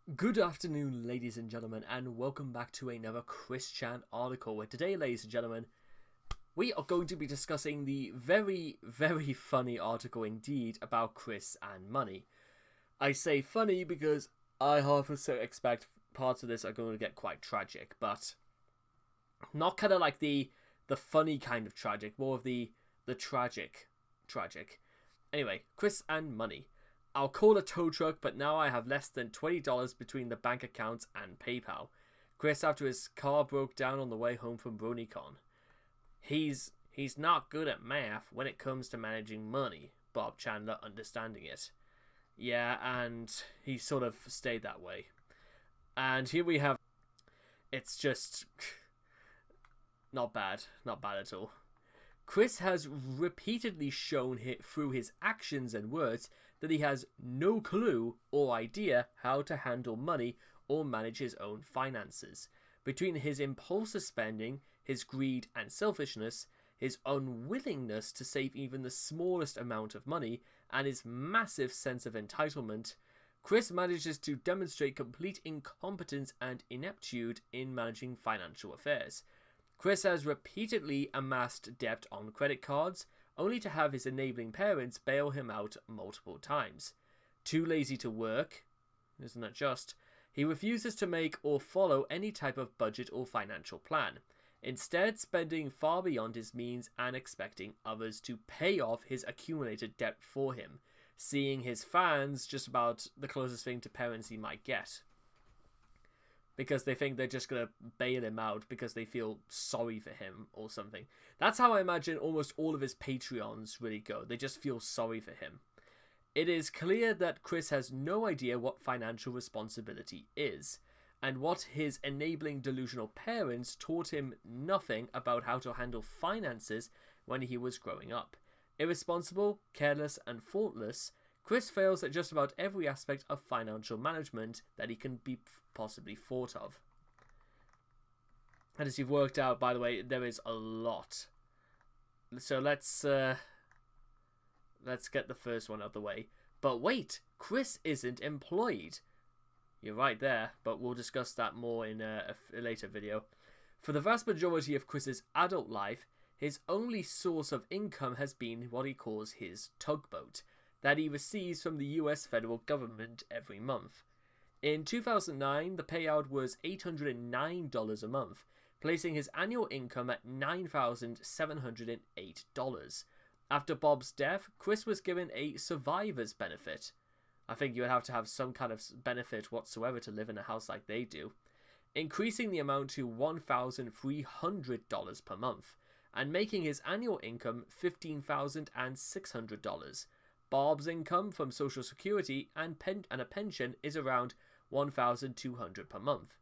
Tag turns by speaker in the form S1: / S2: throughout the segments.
S1: Good afternoon, ladies and gentlemen, and welcome back to another Chris Chan article, where today, ladies and gentlemen, we are going to be discussing the very funny article indeed about Chris and money. I say funny because I half expect parts of this are going to get quite tragic, but not kind of like the funny kind of tragic, more of the tragic. Anyway, Chris and money. I'll call a tow truck, but now I have less than $20 between the bank accounts and PayPal. Chris after his car broke down on the way home from BronyCon. He's not good at math when it comes to managing money, Bob Chandler understanding it. Yeah, and he sort of stayed that way. And here we have... It's just... Not bad at all. Chris has repeatedly shown through his actions and words that he has no clue or idea how to handle money or manage his own finances. Between his impulsive spending, his greed and selfishness, his unwillingness to save even the smallest amount of money, and his massive sense of entitlement, Chris manages to demonstrate complete incompetence and ineptitude in managing financial affairs. Chris has repeatedly amassed debt on credit cards, only to have his enabling parents bail him out multiple times. Too lazy to work, isn't that just? He refuses to make or follow any type of budget or financial plan, instead spending far beyond his means and expecting others to pay off his accumulated debt for him, seeing his fans just about the closest thing to parents he might get. Because they think they're just going to bail him out because they feel sorry for him or something. That's how I imagine almost all of his Patreons really go. They just feel sorry for him. It is clear that Chris has no idea what financial responsibility is, and what his enabling delusional parents taught him nothing about how to handle finances when he was growing up. Irresponsible, careless, and thoughtless, Chris fails at just about every aspect of financial management that he can be possibly thought of. And as you've worked out, by the way, there is a lot. So let's get the first one out of the way. But wait, Chris isn't employed. You're right there, but we'll discuss that more in a later video. For the vast majority of Chris's adult life, his only source of income has been what he calls his tugboat, that he receives from the US federal government every month. In 2009, the payout was $809 a month, placing his annual income at $9,708. After Bob's death, Chris was given a survivor's benefit. I think you would have to have some kind of benefit whatsoever to live in a house like they do, increasing the amount to $1,300 per month, and making his annual income $15,600. Bob's income from Social Security and a pension is around $1,200 per month.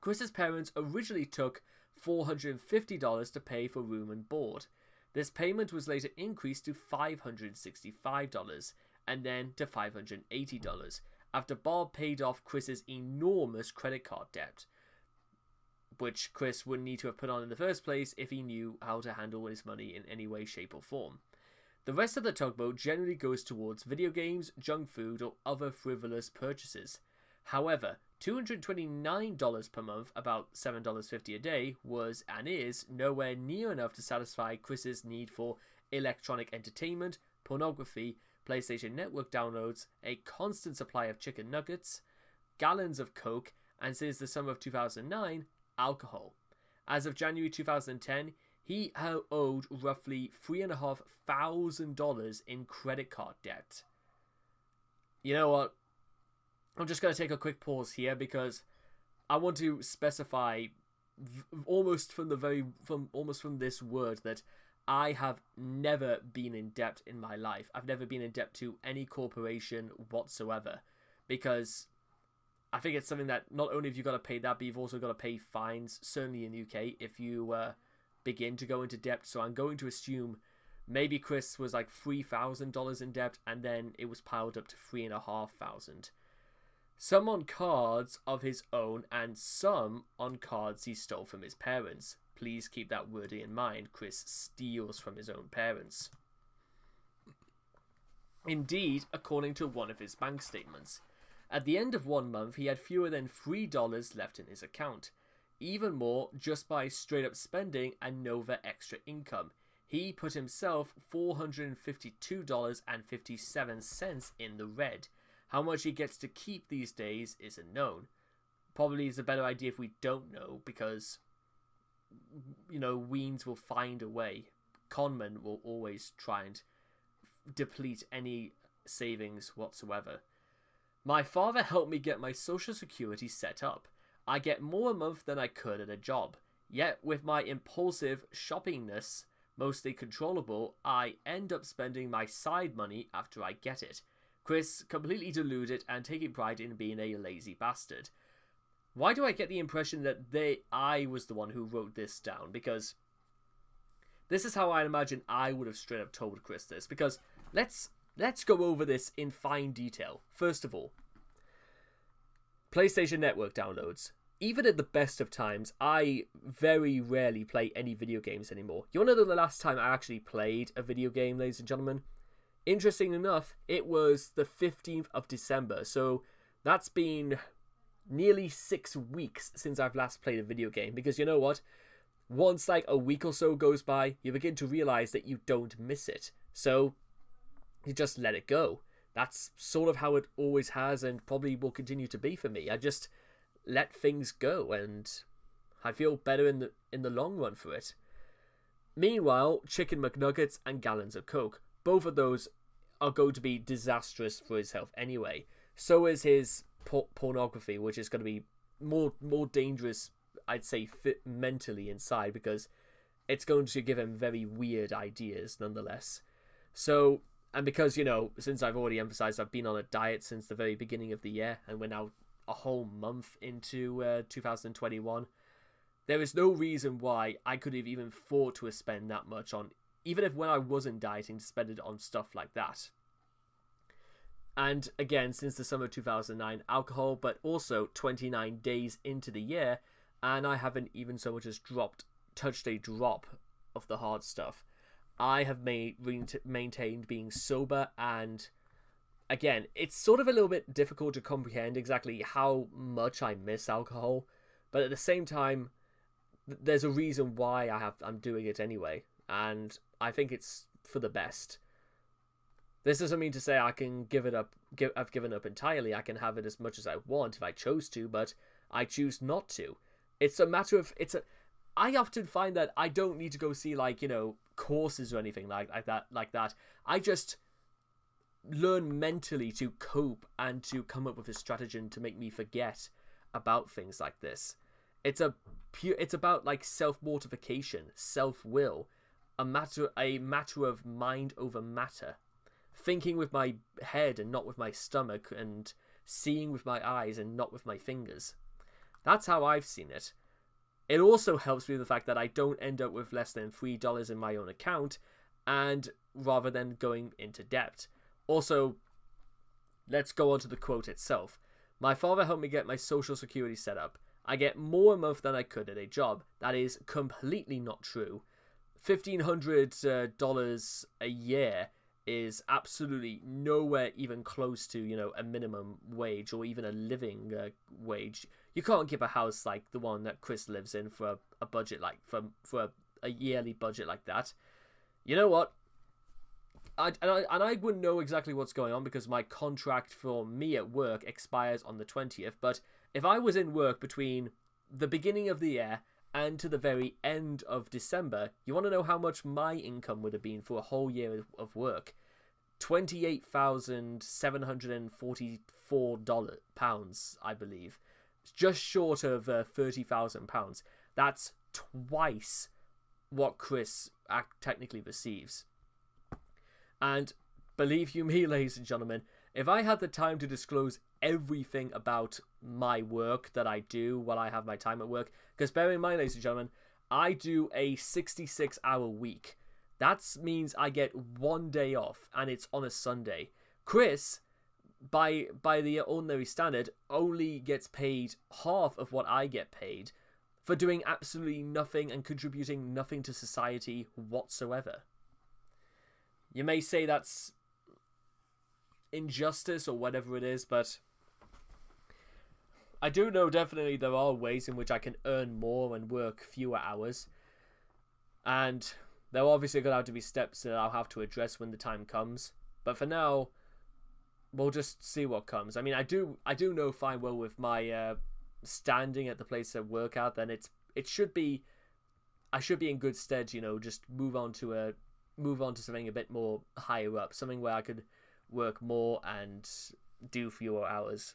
S1: Chris's parents originally took $450 to pay for room and board. This payment was later increased to $565 and then to $580 after Bob paid off Chris's enormous credit card debt, which Chris wouldn't need to have put on in the first place if he knew how to handle his money in any way, shape or form. The rest of the tugboat generally goes towards video games, junk food, or other frivolous purchases. However, $229 per month, about $7.50 a day, was and is nowhere near enough to satisfy Chris's need for electronic entertainment, pornography, PlayStation Network downloads, a constant supply of chicken nuggets, gallons of Coke, and since the summer of 2009, alcohol. As of January 2010, he owed roughly $3,500 in credit card debt. You know what? I'm just going to take a quick pause here because I want to specify almost from this word that I have never been in debt in my life. I've never been in debt to any corporation whatsoever, because I think it's something that not only have you got to pay that, but you've also got to pay fines, certainly in the UK, if you begin to go into debt. So I'm going to assume maybe Chris was like $3,000 in debt, and then it was piled up to $3,500. Some on cards of his own, and some on cards he stole from his parents. Please keep that wording in mind. Chris steals from his own parents. Indeed, according to one of his bank statements. At the end of 1 month, he had fewer than $3 left in his account. Even more, just by straight up spending and Nova extra income. He put himself $452.57 in the red. How much he gets to keep these days isn't known. Probably is a better idea if we don't know, because, you know, Weens will find a way. Conmen will always try and deplete any savings whatsoever. My father helped me get my social security set up. I get more a month than I could at a job. Yet, with my impulsive shoppingness mostly controllable, I end up spending my side money after I get it. Chris, completely deluded and taking pride in being a lazy bastard. Why do I get the impression that I was the one who wrote this down? Because this is how I imagine I would have straight up told Chris this. Because let's go over this in fine detail. First of all, PlayStation Network downloads. Even at the best of times, I very rarely play any video games anymore. You want to know the last time I actually played a video game, ladies and gentlemen? Interesting enough, it was the 15th of December. So that's been nearly 6 weeks since I've last played a video game. Because you know what? Once like a week or so goes by, you begin to realize that you don't miss it. So you just let it go. That's sort of how it always has and probably will continue to be for me. I just let things go, and I feel better in the long run for it. Meanwhile, Chicken McNuggets and gallons of Coke, both of those are going to be disastrous for his health anyway. So is his pornography, which is going to be more dangerous, I'd say, mentally inside, because it's going to give him very weird ideas nonetheless. So, and because, you know, since I've already emphasized I've been on a diet since the very beginning of the year, and we're now a whole month into 2021, there is no reason why I could have even thought to spend that much on, even if when I wasn't dieting, to spend it on stuff like that. And again, since the summer of 2009, alcohol, but also 29 days into the year, and I haven't even so much as touched a drop of the hard stuff. I have maintained being sober, and again, it's sort of a little bit difficult to comprehend exactly how much I miss alcohol, but at the same time, there's a reason why I'm doing it anyway, and I think it's for the best. This doesn't mean to say I can give it up. I've given up entirely. I can have it as much as I want if I chose to, but I choose not to. It's a matter of I often find that I don't need to go see, like, you know, courses or anything like that. I just learn mentally to cope and to come up with a stratagem to make me forget about things like this. It's about like self-mortification, self-will, a matter of mind over matter, thinking with my head and not with my stomach, and seeing with my eyes and not with my fingers. That's how I've seen it. It also helps me with the fact that I don't end up with less than $3 in my own account, and rather than going into debt. Also, let's go on to the quote itself. My father helped me get my social security set up. I get more a month than I could at a job. That is completely not true. $1,500 a year is absolutely nowhere even close to, you know, a minimum wage or even a living wage. You can't give a house like the one that Chris lives in for a budget like for a yearly budget like that. You know what? I wouldn't know exactly what's going on because my contract for me at work expires on the 20th. But if I was in work between the beginning of the year and to the very end of December, you want to know how much my income would have been for a whole year of work? £28,744, I believe. It's just short of £30,000. That's twice what Chris technically receives. And believe you me, ladies and gentlemen, if I had the time to disclose everything about my work that I do while I have my time at work, because bear in mind, ladies and gentlemen, I do a 66-hour week. That means I get 1 day off, and it's on a Sunday. Chris, by the ordinary standard, only gets paid half of what I get paid for doing absolutely nothing and contributing nothing to society whatsoever. You may say that's injustice or whatever it is, but I do know definitely there are ways in which I can earn more and work fewer hours. And there are obviously going to have to be steps that I'll have to address when the time comes. But for now, we'll just see what comes. I mean, I do know fine well with my standing at the place I work at, then it should be, I should be in good stead. Just move on to something a bit more higher up, something where I could work more and do fewer hours.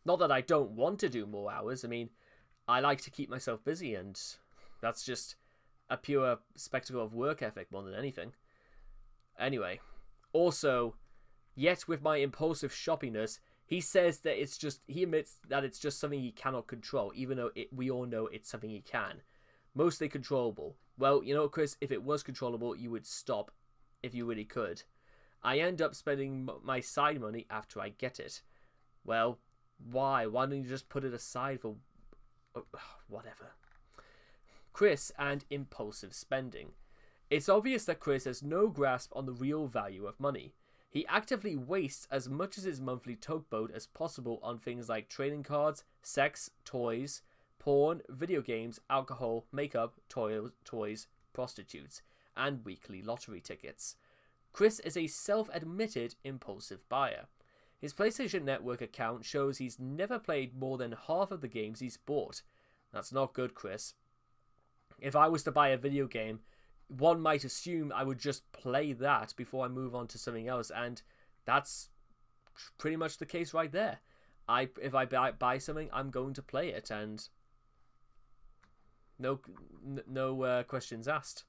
S1: Not that I don't want to do more hours. I mean, I like to keep myself busy, and that's just a pure spectacle of work ethic more than anything. Anyway, also, yet with my impulsive shoppiness, he says that he admits that it's just something he cannot control, even though we all know it's something he can. Mostly controllable. Well, you know, Chris, if it was controllable, you would stop if you really could. I end up spending my side money after I get it. Well, why? Why don't you just put it aside for... whatever. Chris and impulsive spending. It's obvious that Chris has no grasp on the real value of money. He actively wastes as much of his monthly tugboat as possible on things like trading cards, sex, toys, porn, video games, alcohol, makeup, toys, prostitutes, and weekly lottery tickets. Chris is a self-admitted impulsive buyer. His PlayStation Network account shows he's never played more than half of the games he's bought. That's not good, Chris. If I was to buy a video game, one might assume I would just play that before I move on to something else, and that's pretty much the case right there. If I buy something, I'm going to play it, and no questions asked.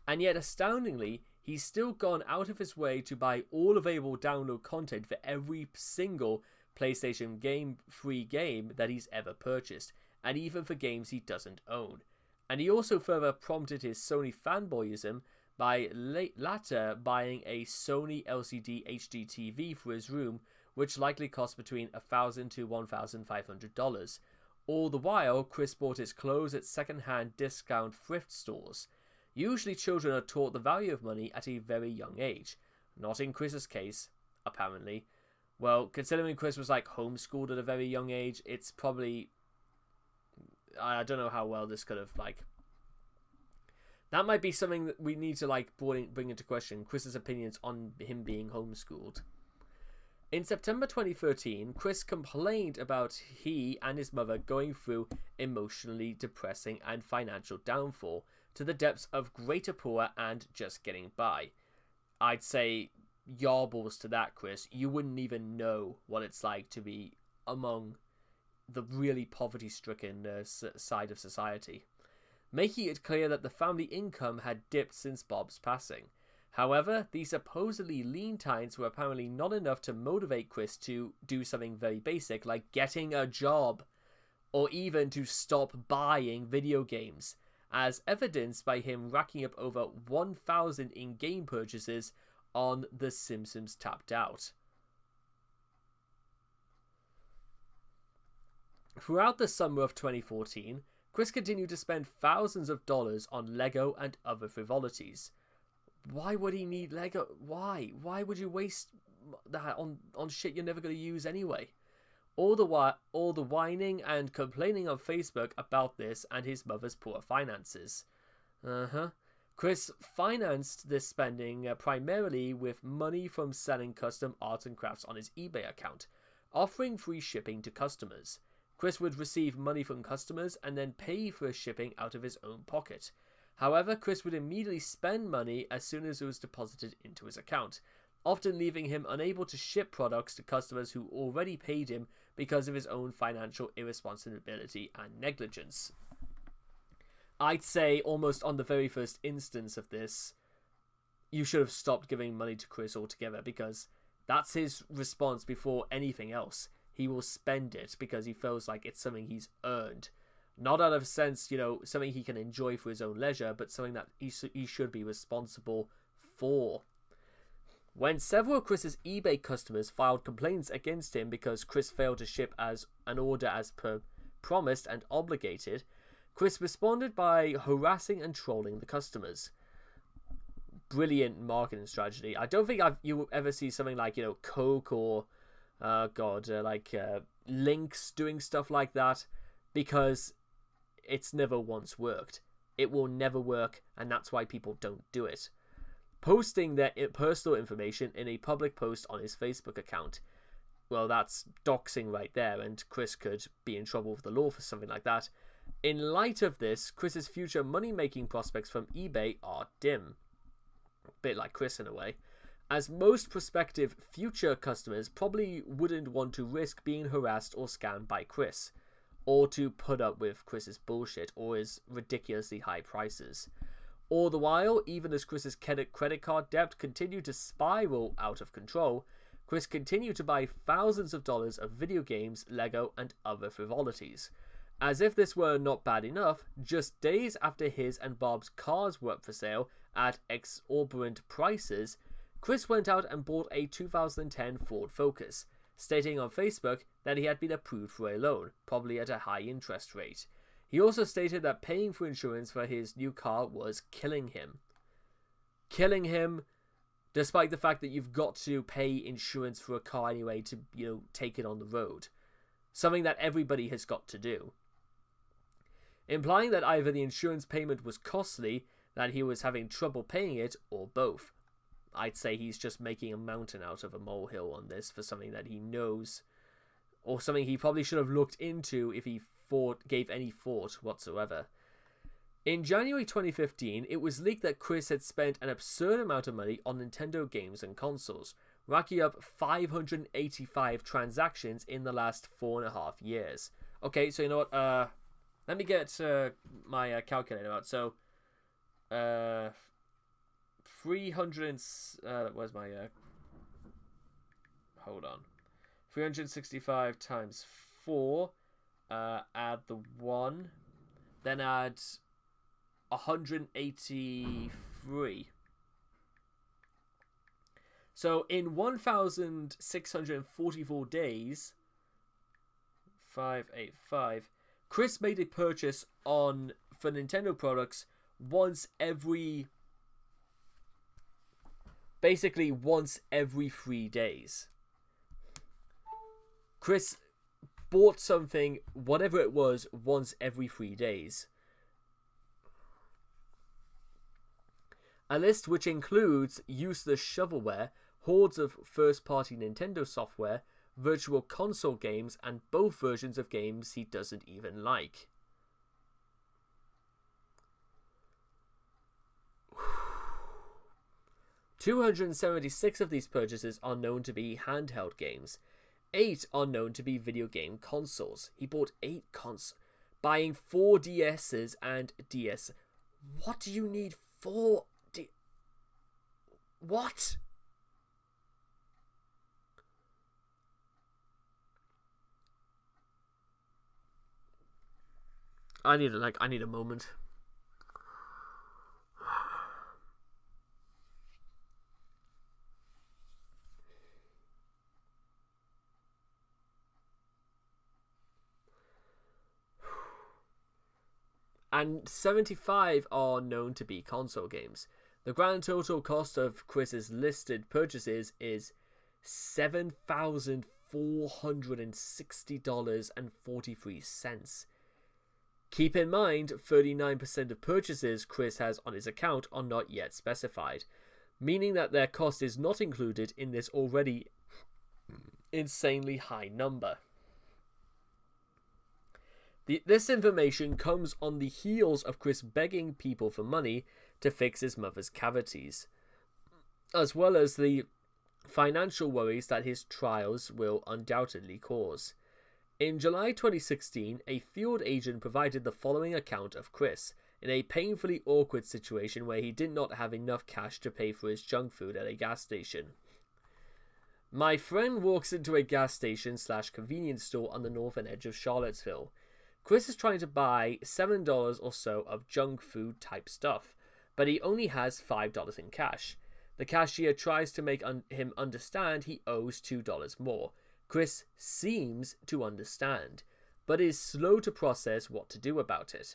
S1: And yet, astoundingly, he's still gone out of his way to buy all available download content for every single PlayStation free game that he's ever purchased, and even for games he doesn't own. And he also further prompted his Sony fanboyism by later buying a Sony LCD HD TV for his room, which likely cost between $1,000 to $1,500. All the while, Chris bought his clothes at second-hand discount thrift stores. Usually children are taught the value of money at a very young age. Not in Chris's case, apparently. Well, considering Chris was homeschooled at a very young age, it's probably... I don't know how well this could have, that might be something that we need to, bring into question, Chris's opinions on him being homeschooled. In September 2013, Chris complained about he and his mother going through emotionally depressing and financial downfall to the depths of greater poor and just getting by. I'd say yarbles to that, Chris. You wouldn't even know what it's like to be among the really poverty-stricken side of society, making it clear that the family income had dipped since Bob's passing. However, these supposedly lean times were apparently not enough to motivate Chris to do something very basic like getting a job, or even to stop buying video games, as evidenced by him racking up over 1,000 in-game purchases on The Simpsons Tapped Out. Throughout the summer of 2014, Chris continued to spend thousands of dollars on Lego and other frivolities. Why would he need Lego? Why? Why would you waste that on shit you're never going to use anyway? All the whining and complaining on Facebook about this and his mother's poor finances. Chris financed this spending primarily with money from selling custom arts and crafts on his eBay account, offering free shipping to customers. Chris would receive money from customers and then pay for shipping out of his own pocket. However, Chris would immediately spend money as soon as it was deposited into his account, often leaving him unable to ship products to customers who already paid him because of his own financial irresponsibility and negligence. I'd say almost on the very first instance of this, you should have stopped giving money to Chris altogether, because that's his response before anything else. He will spend it because he feels like it's something he's earned. Not out of a sense, something he can enjoy for his own leisure, but something that he should be responsible for. When several of Chris's eBay customers filed complaints against him because Chris failed to ship as an order as per promised and obligated, Chris responded by harassing and trolling the customers. Brilliant marketing strategy. I don't think you will ever see something like, Coke or links, doing stuff like that, because it's never once worked. It will never work, and that's why people don't do it. Posting their personal information in a public post on his Facebook account, well, that's doxing right there, and Chris could be in trouble with the law for something like that. In light of this, Chris's future money-making prospects from eBay are dim. A bit like Chris in a way, as most prospective future customers probably wouldn't want to risk being harassed or scammed by Chris, or to put up with Chris's bullshit or his ridiculously high prices. All the while, even as Chris's credit card debt continued to spiral out of control, Chris continued to buy thousands of dollars of video games, Lego, and other frivolities. As if this were not bad enough, just days after his and Bob's cars were up for sale at exorbitant prices, Chris went out and bought a 2010 Ford Focus, stating on Facebook that he had been approved for a loan, probably at a high interest rate. He also stated that paying for insurance for his new car was killing him. Killing him, despite the fact that you've got to pay insurance for a car anyway to, take it on the road. Something that everybody has got to do. Implying that either the insurance payment was costly, that he was having trouble paying it, or both. I'd say he's just making a mountain out of a molehill on this for something that he knows, or something he probably should have looked into if he gave any thought whatsoever. In January 2015, it was leaked that Chris had spent an absurd amount of money on Nintendo games and consoles, racking up 585 transactions in the last 4.5 years. Okay, so you know what? Let me get my calculator out. So, 300. Where's my? Hold on. 365 times 4. Add the 1, then add 183. So in 1,644 days, 585, Chris made a purchase for Nintendo products basically once every 3 days. Chris bought something, whatever it was, once every 3 days. A list which includes useless shovelware, hordes of first-party Nintendo software, virtual console games, and both versions of games he doesn't even like. $276 of these purchases are known to be handheld games. 8 are known to be video game consoles. He bought 8 consoles, buying 4 DSs and DS. What do you need 4 What? I need a moment. And 75 are known to be console games. The grand total cost of Chris's listed purchases is $7,460.43. Keep in mind, 39% of purchases Chris has on his account are not yet specified, meaning that their cost is not included in this already insanely high number. This information comes on the heels of Chris begging people for money to fix his mother's cavities, as well as the financial worries that his trials will undoubtedly cause. In July 2016, a field agent provided the following account of Chris, in a painfully awkward situation where he did not have enough cash to pay for his junk food at a gas station. My friend walks into a gas station / convenience store on the northern edge of Charlottesville. Chris is trying to buy $7 or so of junk food type stuff, but he only has $5 in cash. The cashier tries to make him understand he owes $2 more. Chris seems to understand, but is slow to process what to do about it.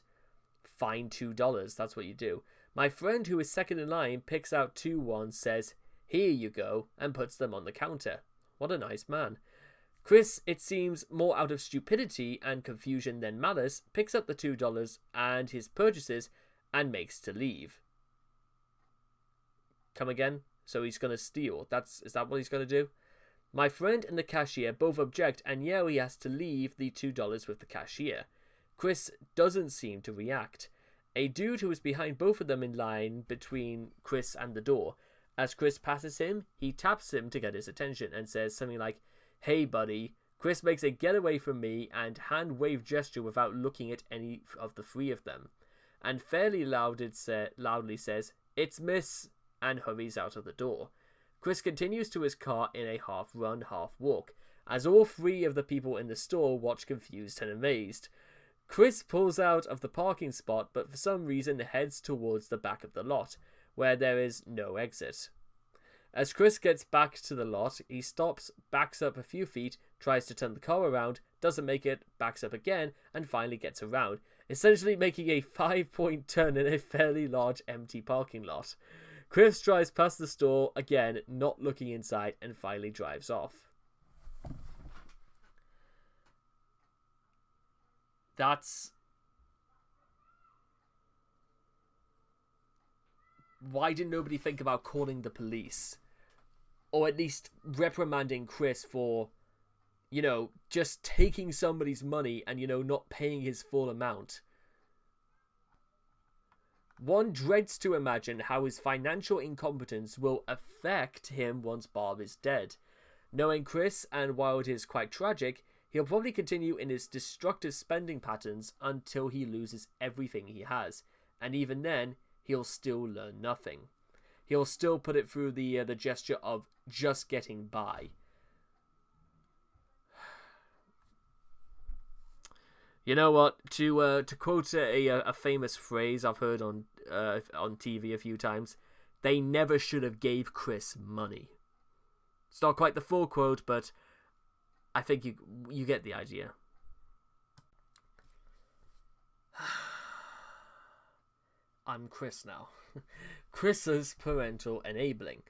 S1: Fine $2, that's what you do. My friend, who is second in line, picks out 2 ones, says, "Here you go," and puts them on the counter. What a nice man. Chris, it seems more out of stupidity and confusion than malice, picks up the $2 and his purchases and makes to leave. Come again? So he's going to steal. Is that what he's going to do? My friend and the cashier both object and yell he has to leave the $2 with the cashier. Chris doesn't seem to react. A dude who is behind both of them in line between Chris and the door. As Chris passes him, he taps him to get his attention and says something like, "Hey buddy." Chris makes a getaway from me and hand wave gesture without looking at any of the three of them. And fairly loudly says, "It's Miss," and hurries out of the door. Chris continues to his car in a half-run, half-walk, as all three of the people in the store watch confused and amazed. Chris pulls out of the parking spot, but for some reason heads towards the back of the lot, where there is no exit. As Chris gets back to the lot, he stops, backs up a few feet, tries to turn the car around, doesn't make it, backs up again, and finally gets around, essentially making a 5-point turn in a fairly large empty parking lot. Chris drives past the store, again, not looking inside, and finally drives off. Why did nobody think about calling the police? Or at least reprimanding Chris for, just taking somebody's money and, not paying his full amount. One dreads to imagine how his financial incompetence will affect him once Bob is dead. Knowing Chris, and while it is quite tragic, he'll probably continue in his destructive spending patterns until he loses everything he has. And even then, he'll still learn nothing. He'll still put it through the gesture of just getting by. You know what? To quote a famous phrase I've heard on TV a few times, they never should have gave Chris money. It's not quite the full quote, but I think you get the idea. I'm Chris now. Chris's parental enabling.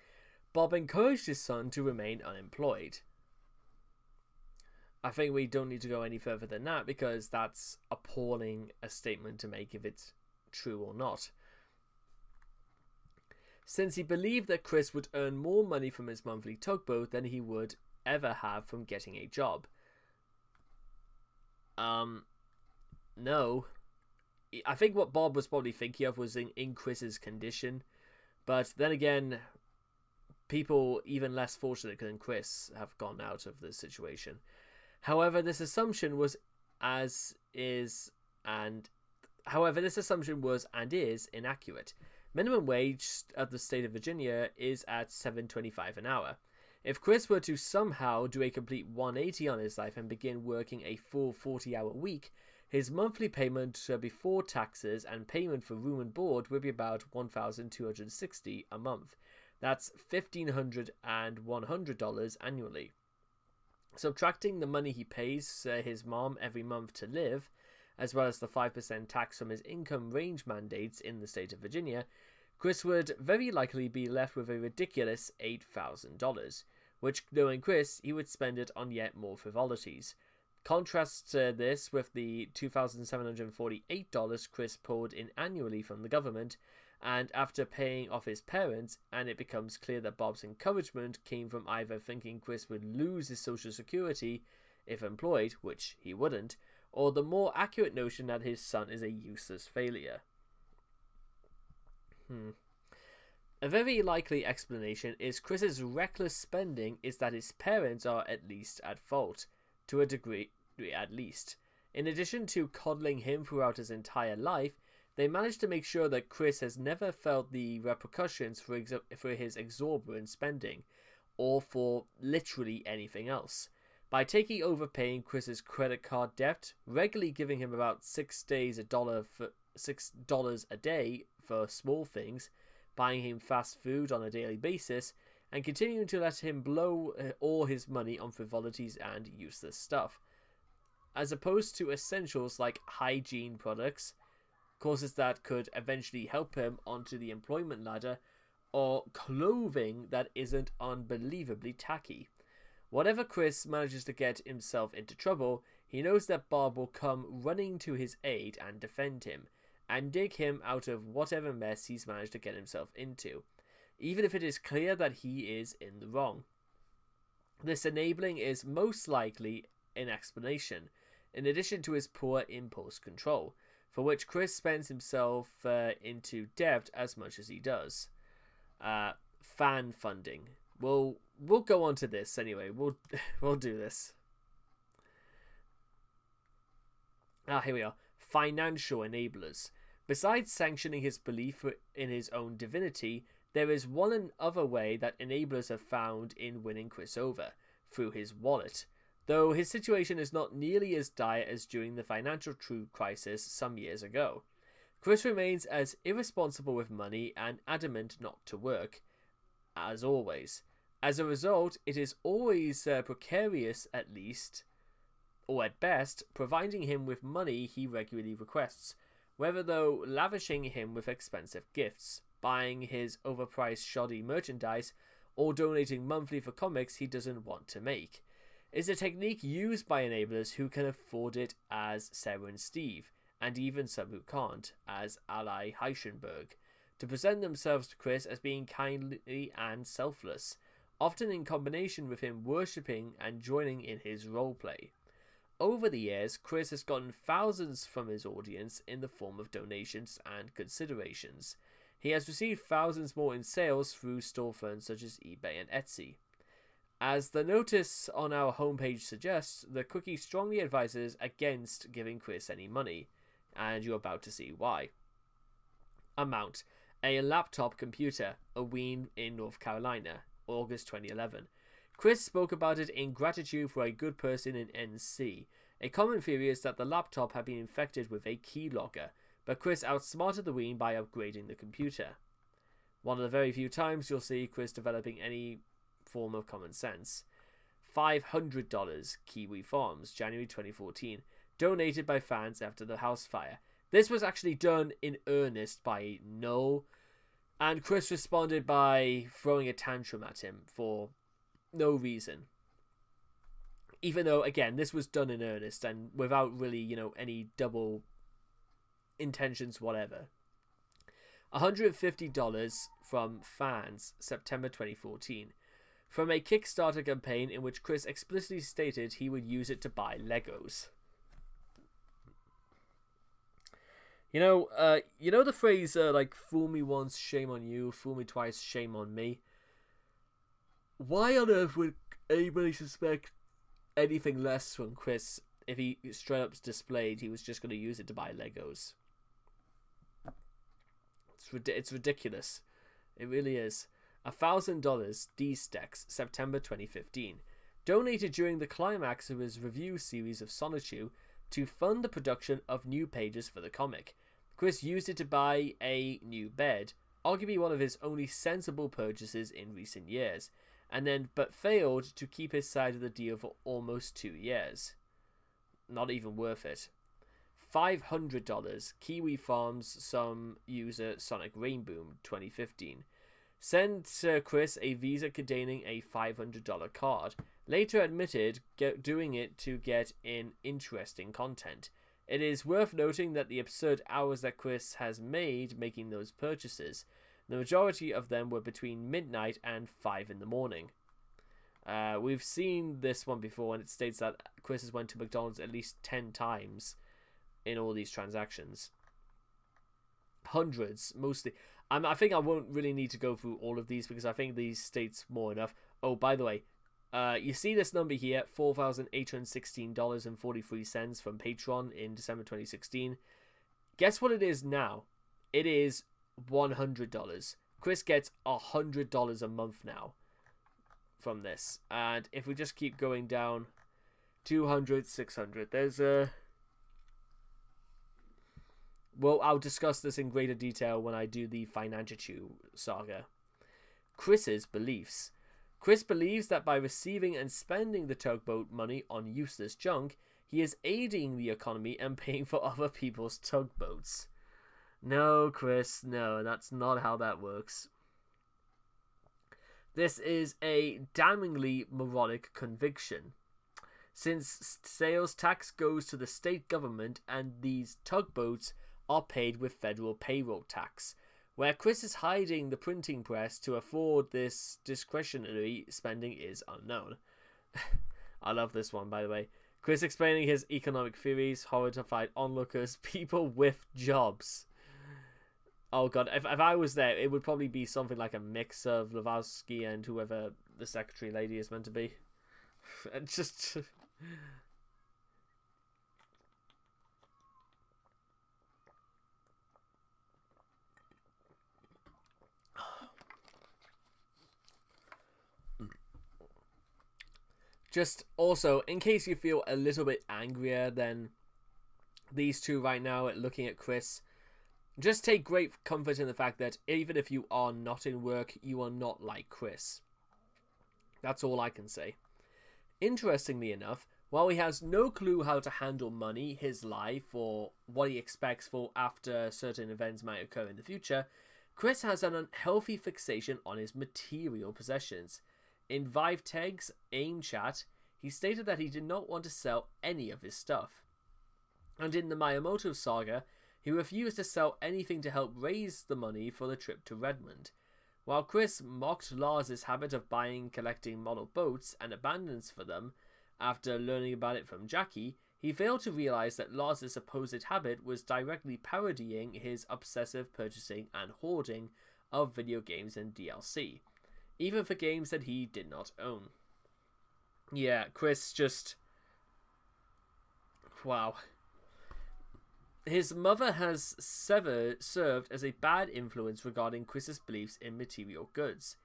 S1: Bob encouraged his son to remain unemployed. I think we don't need to go any further than that, because that's appalling a statement to make if it's true or not. Since he believed that Chris would earn more money from his monthly tugboat than he would ever have from getting a job. No. I think what Bob was probably thinking of was in Chris's condition. But then again, people even less fortunate than Chris have gone out of the situation. However, this assumption was and is inaccurate. Minimum wage at the state of Virginia is at $7.25 an hour. If Chris were to somehow do a complete 180 on his life and begin working a full 40-hour week, his monthly payment before taxes and payment for room and board would be about $1,260 a month. That's $1,500 and $100 annually. Subtracting the money he pays his mom every month to live, as well as the 5% tax from his income range mandates in the state of Virginia, Chris would very likely be left with a ridiculous $8,000, which, knowing Chris, he would spend it on yet more frivolities. Contrast this with the $2,748 Chris pulled in annually from the government, and after paying off his parents, and it becomes clear that Bob's encouragement came from either thinking Chris would lose his social security if employed, which he wouldn't, or the more accurate notion that his son is a useless failure. A very likely explanation is Chris's reckless spending is that his parents are at least at fault, to a degree at least. In addition to coddling him throughout his entire life, they managed to make sure that Chris has never felt the repercussions for his exorbitant spending, or for literally anything else. By taking over paying Chris's credit card debt, regularly giving him about $6 a day for small things, buying him fast food on a daily basis, and continuing to let him blow all his money on frivolities and useless stuff, as opposed to essentials like hygiene products, courses that could eventually help him onto the employment ladder, or clothing that isn't unbelievably tacky. Whenever Chris manages to get himself into trouble, he knows that Bob will come running to his aid and defend him, and dig him out of whatever mess he's managed to get himself into, even if it is clear that he is in the wrong. This enabling is most likely an explanation, in addition to his poor impulse control, for which Chris spends himself into debt as much as he does. Fan funding. We'll go on to this anyway. We'll do this. Here we are. Financial enablers. Besides sanctioning his belief in his own divinity, there is one other way that enablers have found in winning Chris over, through his wallet. Though his situation is not nearly as dire as during the financial crisis some years ago. Chris remains as irresponsible with money and adamant not to work, as always. As a result, it is always precarious at least, or at best, providing him with money he regularly requests, whether though lavishing him with expensive gifts, buying his overpriced shoddy merchandise, or donating monthly for comics he doesn't want to make. Is a technique used by enablers who can afford it, as Sarah and Steve, and even some who can't, as Ally Heichenberg, to present themselves to Chris as being kindly and selfless, often in combination with him worshipping and joining in his roleplay. Over the years, Chris has gotten thousands from his audience in the form of donations and considerations. He has received thousands more in sales through storefronts such as eBay and Etsy. As the notice on our homepage suggests, the Quickie strongly advises against giving Chris any money, and you're about to see why. Amount: a laptop computer, a Wien in North Carolina, August 2011. Chris spoke about it in gratitude for a good person in NC. A common theory is that the laptop had been infected with a keylogger, but Chris outsmarted the Wien by upgrading the computer. One of the very few times you'll see Chris developing any form of common sense. $500, Kiwi Farms, January 2014. Donated by fans after the house fire. This was actually done in earnest by Noel, and Chris responded by throwing a tantrum at him for no reason. Even though, again, this was done in earnest and without really, any double intentions, whatever. $150 from fans, September 2014. From a Kickstarter campaign in which Chris explicitly stated he would use it to buy Legos. The phrase, fool me once, shame on you, fool me twice, shame on me? Why on earth would anybody suspect anything less from Chris if he straight up displayed he was just going to use it to buy Legos? It's ridiculous. It really is. $1,000, D-Stex, September 2015. Donated during the climax of his review series of Sonichu to fund the production of new pages for the comic. Chris used it to buy a new bed, arguably one of his only sensible purchases in recent years, but failed to keep his side of the deal for almost 2 years. Not even worth it. $500, Kiwi Farms, some user Sonic Rainboom, 2015. Sent Chris a Visa containing a $500 card. Later admitted doing it to get in interesting content. It is worth noting that the absurd hours that Chris has made making those purchases, the majority of them were between midnight and 5 in the morning. We've seen this one before, and it states that Chris has went to McDonald's at least 10 times in all these transactions. Hundreds, mostly. I think I won't really need to go through all of these because I think these states more enough. Oh, by the way, you see this number here, $4,816.43 from Patreon in December 2016. Guess what it is now? It is $100. Chris gets $100 a month now from this. And if we just keep going down, 200, 600, there's a... Well, I'll discuss this in greater detail when I do the Financichu saga. Chris's beliefs. Chris believes that by receiving and spending the tugboat money on useless junk, he is aiding the economy and paying for other people's tugboats. No, Chris, no, that's not how that works. This is a damningly moronic conviction, since sales tax goes to the state government and these tugboats are paid with federal payroll tax. Where Chris is hiding the printing press to afford this discretionary spending is unknown. I love this one, by the way. Chris explaining his economic theories, horrified onlookers, people with jobs. Oh god, if I was there, it would probably be something like a mix of Lebowski and whoever the secretary lady is meant to be. Just... Just also, in case you feel a little bit angrier than these two right now at looking at Chris, just take great comfort in the fact that even if you are not in work, you are not like Chris. That's all I can say. Interestingly enough, while he has no clue how to handle money, his life, or what he expects for after certain events might occur in the future, Chris has an unhealthy fixation on his material possessions. In Viveteg's AIM chat, he stated that he did not want to sell any of his stuff. And in the Miyamoto saga, he refused to sell anything to help raise the money for the trip to Redmond. While Chris mocked Lars' habit of buying and collecting model boats and abandons for them, after learning about it from Jackie, he failed to realize that Lars' supposed habit was directly parodying his obsessive purchasing and hoarding of video games and DLC, even for games that he did not own. Yeah, Chris just... wow. His mother has served as a bad influence regarding Chris's beliefs in material goods,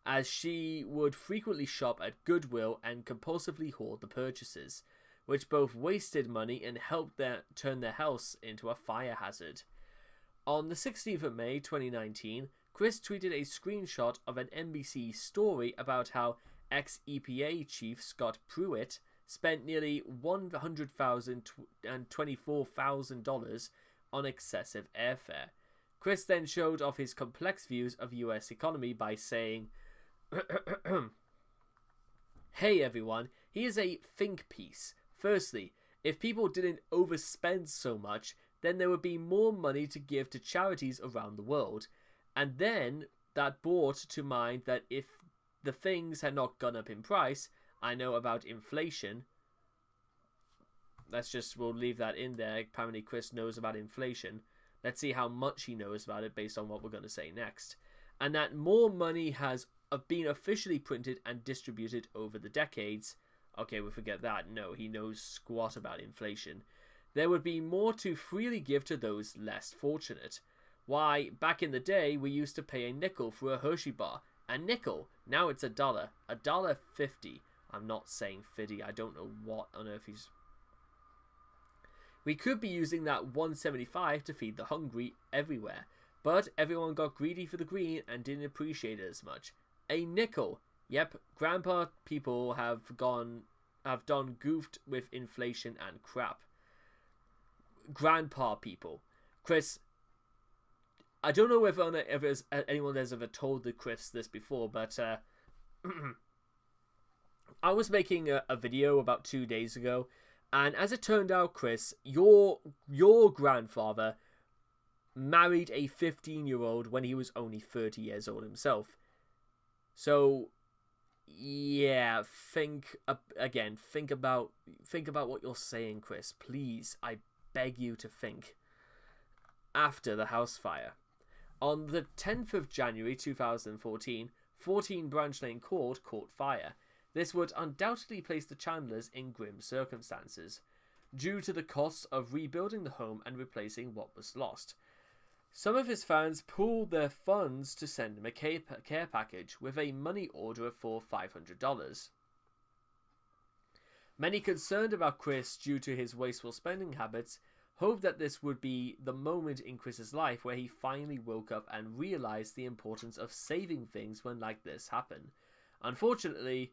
S1: as she would frequently shop at Goodwill and compulsively hoard the purchases, which both wasted money and helped turn their house into a fire hazard. On the 16th of May 2019, Chris tweeted a screenshot of an NBC story about how ex-EPA chief Scott Pruitt spent nearly $100,000 and $24,000 on excessive airfare. Chris then showed off his complex views of US economy by saying, "Hey everyone, here's a think piece. Firstly, if people didn't overspend so much, then there would be more money to give to charities around the world. And then that brought to mind that if the things had not gone up in price, I know about inflation." We'll leave that in there. Apparently Chris knows about inflation. Let's see how much he knows about it based on what we're going to say next. And that more money has been officially printed and distributed over the decades. Okay, we forget that. No, he knows squat about inflation. There would be more to freely give to those less fortunate. Why, back in the day, we used to pay a nickel for a Hershey bar. A nickel. Now it's $1. $1.50. I'm not saying 50. I don't know what on earth he's... We could be using that $1.75 to feed the hungry everywhere. But everyone got greedy for the green and didn't appreciate it as much. A nickel. Yep, grandpa people have done goofed with inflation and crap. Grandpa people. Chris, I don't know if anyone has ever told the Chris this before, but I was making a video about 2 days ago, and as it turned out, Chris, your grandfather married a 15-year-old when he was only 30 years old himself. So, yeah, think about what you're saying, Chris. Please, I beg you to think. After the house fire. On the 10th of January 2014, 14 Branch Lane Court caught fire. This would undoubtedly place the Chandlers in grim circumstances, due to the costs of rebuilding the home and replacing what was lost. Some of his fans pooled their funds to send him a care package with a money order for $500. Many concerned about Chris due to his wasteful spending habits hoped that this would be the moment in Chris's life where he finally woke up and realized the importance of saving things when like this happen. Unfortunately,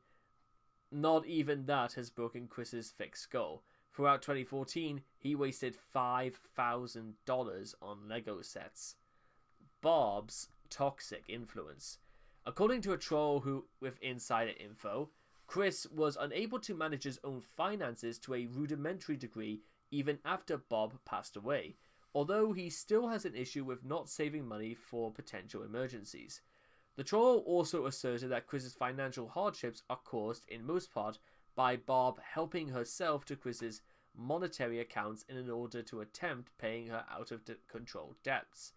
S1: not even that has broken Chris's thick skull. Throughout 2014, he wasted $5,000 on Lego sets. Bob's toxic influence. According to a troll with insider info, Chris was unable to manage his own finances to a rudimentary degree even after Bob passed away, although he still has an issue with not saving money for potential emergencies. The troll also asserted that Chris's financial hardships are caused in most part by Bob helping herself to Chris's monetary accounts in order to attempt paying her out of control debts.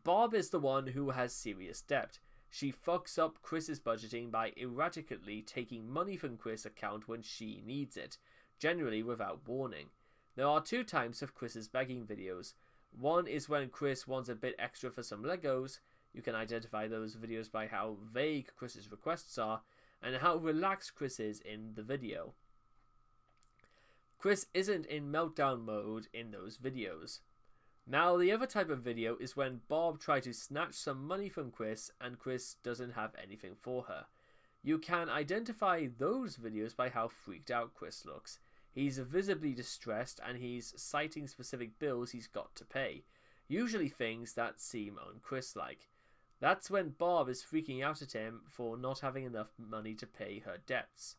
S1: Bob is the one who has serious debt. She fucks up Chris's budgeting by erratically taking money from Chris' account when she needs it, generally without warning. There are 2 types of Chris's begging videos. One is when Chris wants a bit extra for some Legos. You can identify those videos by how vague Chris's requests are and how relaxed Chris is in the video. Chris isn't in meltdown mode in those videos. Now, the other type of video is when Bob tried to snatch some money from Chris and Chris doesn't have anything for her. You can identify those videos by how freaked out Chris looks. He's visibly distressed and he's citing specific bills he's got to pay, usually things that seem un-Chris-like. That's when Bob is freaking out at him for not having enough money to pay her debts.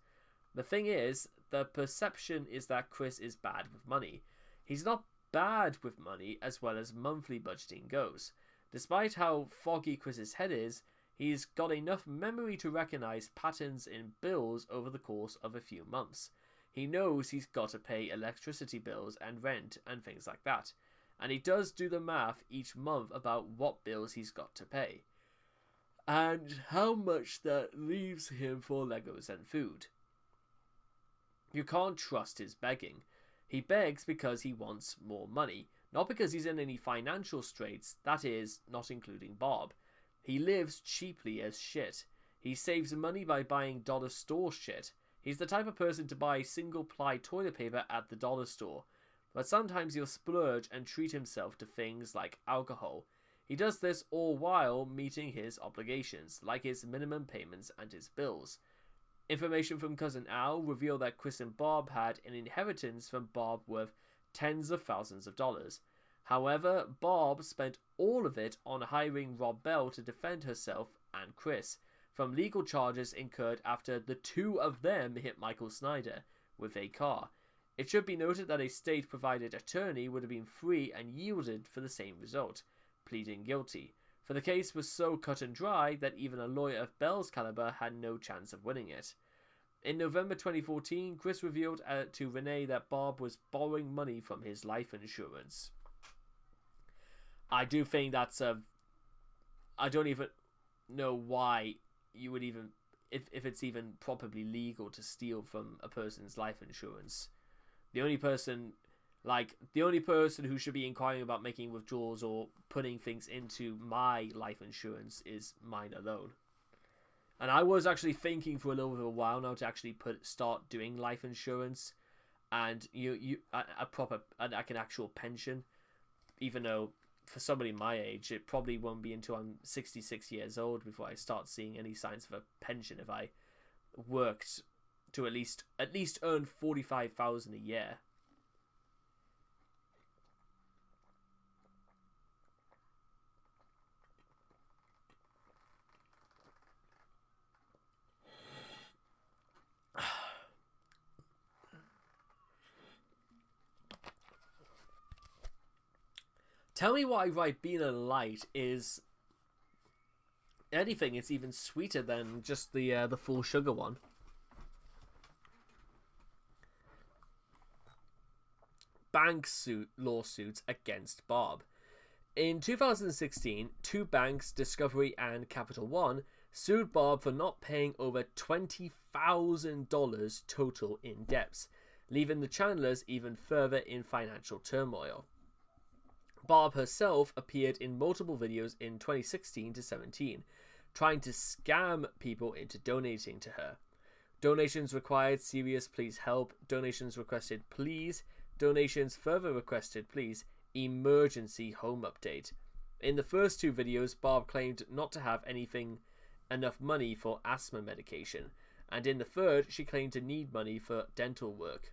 S1: The thing is, the perception is that Chris is bad with money. He's not bad with money as well as monthly budgeting goes. Despite how foggy Chris's head is, he's got enough memory to recognize patterns in bills over the course of a few months. He knows he's got to pay electricity bills and rent and things like that, and he does do the math each month about what bills he's got to pay and how much that leaves him for Legos and food. You can't trust his begging. He begs because he wants more money, not because he's in any financial straits, that is, not including Bob. He lives cheaply as shit. He saves money by buying dollar store shit. He's the type of person to buy single-ply toilet paper at the dollar store, but sometimes he'll splurge and treat himself to things like alcohol. He does this all while meeting his obligations, like his minimum payments and his bills. Information from Cousin Al revealed that Chris and Bob had an inheritance from Bob worth tens of thousands of dollars. However, Bob spent all of it on hiring Rob Bell to defend herself and Chris from legal charges incurred after the 2 of them hit Michael Snyder with a car. It should be noted that a state-provided attorney would have been free and yielded for the same result, pleading guilty, for the case was so cut and dry that even a lawyer of Bell's caliber had no chance of winning it. In November 2014, Chris revealed to Renee that Bob was borrowing money from his life insurance. I do think that's I don't even know why you would even, if it's even properly legal to steal from a person's life insurance. The only person who should be inquiring about making withdrawals or putting things into my life insurance is mine alone. And I was actually thinking for a little bit of a while now to actually start doing life insurance and like an actual pension, even though for somebody my age it probably won't be until I'm 66 years old before I start seeing any signs of a pension if I worked to at least earn 45,000 a year. Tell me why Ribena Light is anything. It's even sweeter than just the full sugar one. Bank lawsuits against Bob. In 2016, 2 banks, Discovery and Capital One, sued Bob for not paying over $20,000 total in debts, leaving the Chandlers even further in financial turmoil. Bob herself appeared in multiple videos in 2016 to 17, trying to scam people into donating to her. Donations required serious please help, donations requested please, donations further requested please, emergency home update. In the first 2 videos, Bob claimed not to have enough money for asthma medication, and in the third, she claimed to need money for dental work.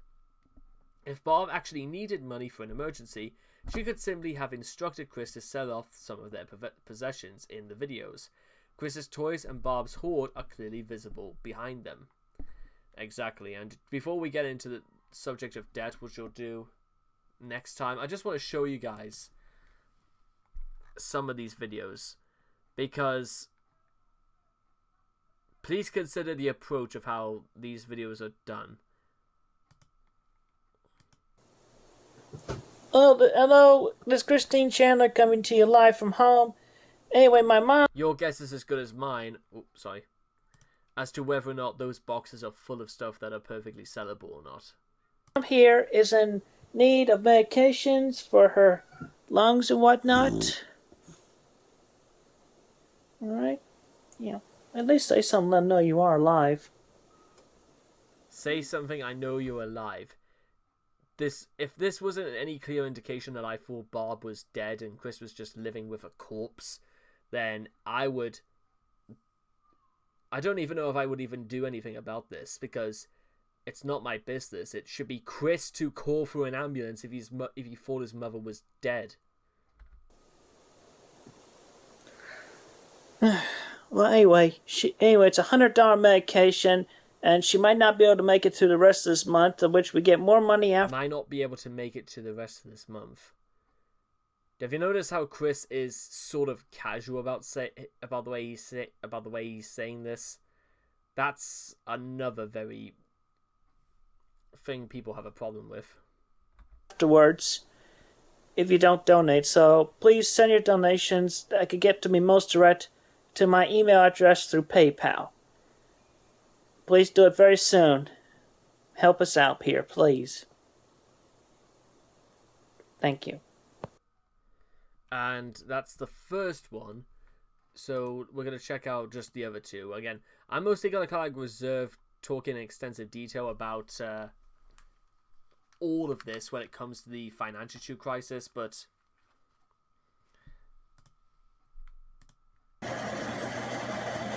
S1: If Bob actually needed money for an emergency, she could simply have instructed Chris to sell off some of their possessions in the videos. Chris's toys and Barb's hoard are clearly visible behind them. Exactly, and before we get into the subject of debt, which we'll do next time, I just want to show you guys some of these videos, because please consider the approach of how these videos are done.
S2: Oh, hello, this is Christine Chandler coming to you live from home. Anyway, my mom...
S1: Your guess is as good as mine, as to whether or not those boxes are full of stuff that are perfectly sellable or not.
S2: Mom here is in need of medications for her lungs and whatnot. Alright? Yeah. At least say something, let them know you are alive.
S1: Say something, I know you're alive. If this wasn't any clear indication that I thought Barb was dead and Chris was just living with a corpse, then I don't even know if I would even do anything about this, because it's not my business. It should be Chris to call for an ambulance if he thought his mother was dead.
S2: Well, anyway, it's $100 medication, and she might not be able to make it through the rest of this month, of which we get more money after.
S1: Might not be able to make it to the rest of this month. Have you noticed how Chris is sort of casual about the way he's saying this? That's another very thing people have a problem with.
S2: Afterwards, if you don't donate, so please send your donations that could get to me most direct to my email address through PayPal. Please do it very soon. Help us out here, please. Thank you.
S1: And that's the first one. So we're going to check out just the other two. Again, I'm mostly going to kind of reserve talking in extensive detail about all of this when it comes to the financial crisis, but...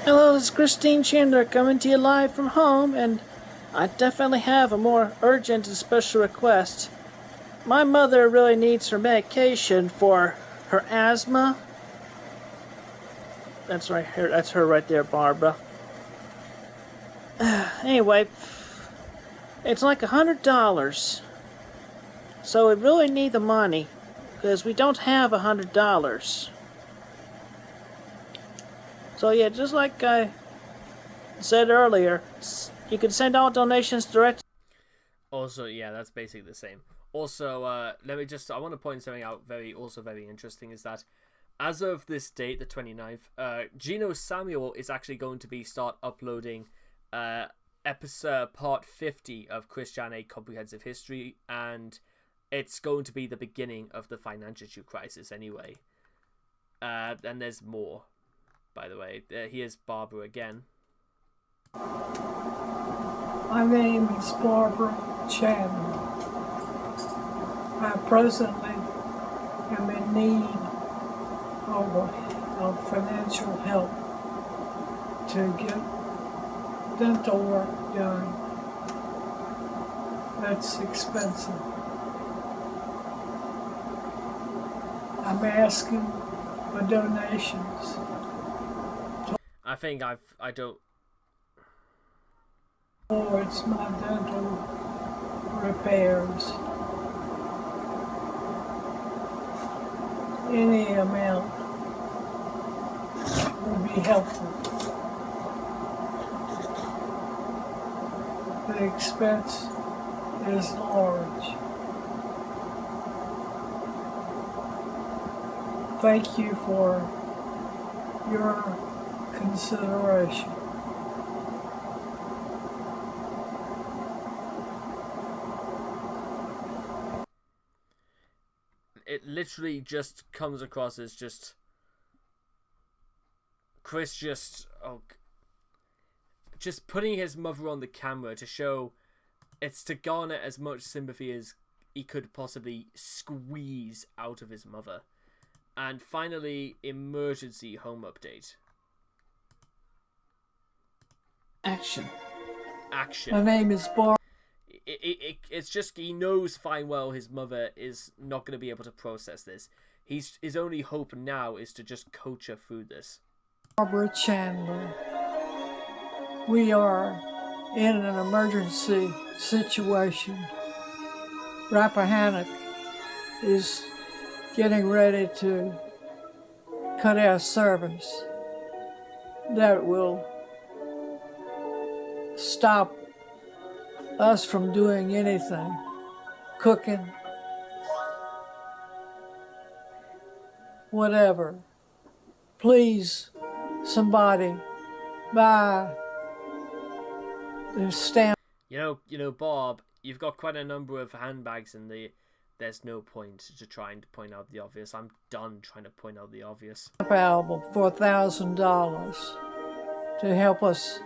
S2: Hello, this is Christine Chandler coming to you live from home, and I definitely have a more urgent and special request. My mother really needs her medication for her asthma. That's right here. That's her right there, Barbara. Anyway, it's like $100. So we really need the money, because we don't have $100. So yeah, just like I said earlier, you can send all donations direct.
S1: Also, yeah, that's basically the same. Also, I want to point something out very interesting, is that as of this date, the 29th, Gino Samuel is actually going to start uploading episode part 50 of Christiane Comprehensive History, and it's going to be the beginning of the financial crisis anyway. And there's more, by the way. Here's Barbara again.
S3: My name is Barbara Chandler. I presently am in need of financial help to get dental work done. That's expensive. I'm asking for donations.
S1: I think I don't...
S3: Towards my dental repairs. Any amount would be helpful. The expense is large. Thank you for your consideration.
S1: It literally just comes across as just Chris just putting his mother on the camera to show it's to garner as much sympathy as he could possibly squeeze out of his mother. And finally, emergency home update.
S3: Action.
S1: Action.
S3: My name is Barbara.
S1: It's just he knows fine well his mother is not going to be able to process this. His only hope now is to just coach her through this.
S3: Barbara Chandler. We are in an emergency situation. Rappahannock is getting ready to cut our service. That will stop us from doing anything, cooking, whatever. Please, somebody, buy the stamp.
S1: You know, Bob, you've got quite a number of handbags in the. There's no point to trying to point out the obvious. I'm done trying to point out the obvious.
S3: Album for $1,000 to help us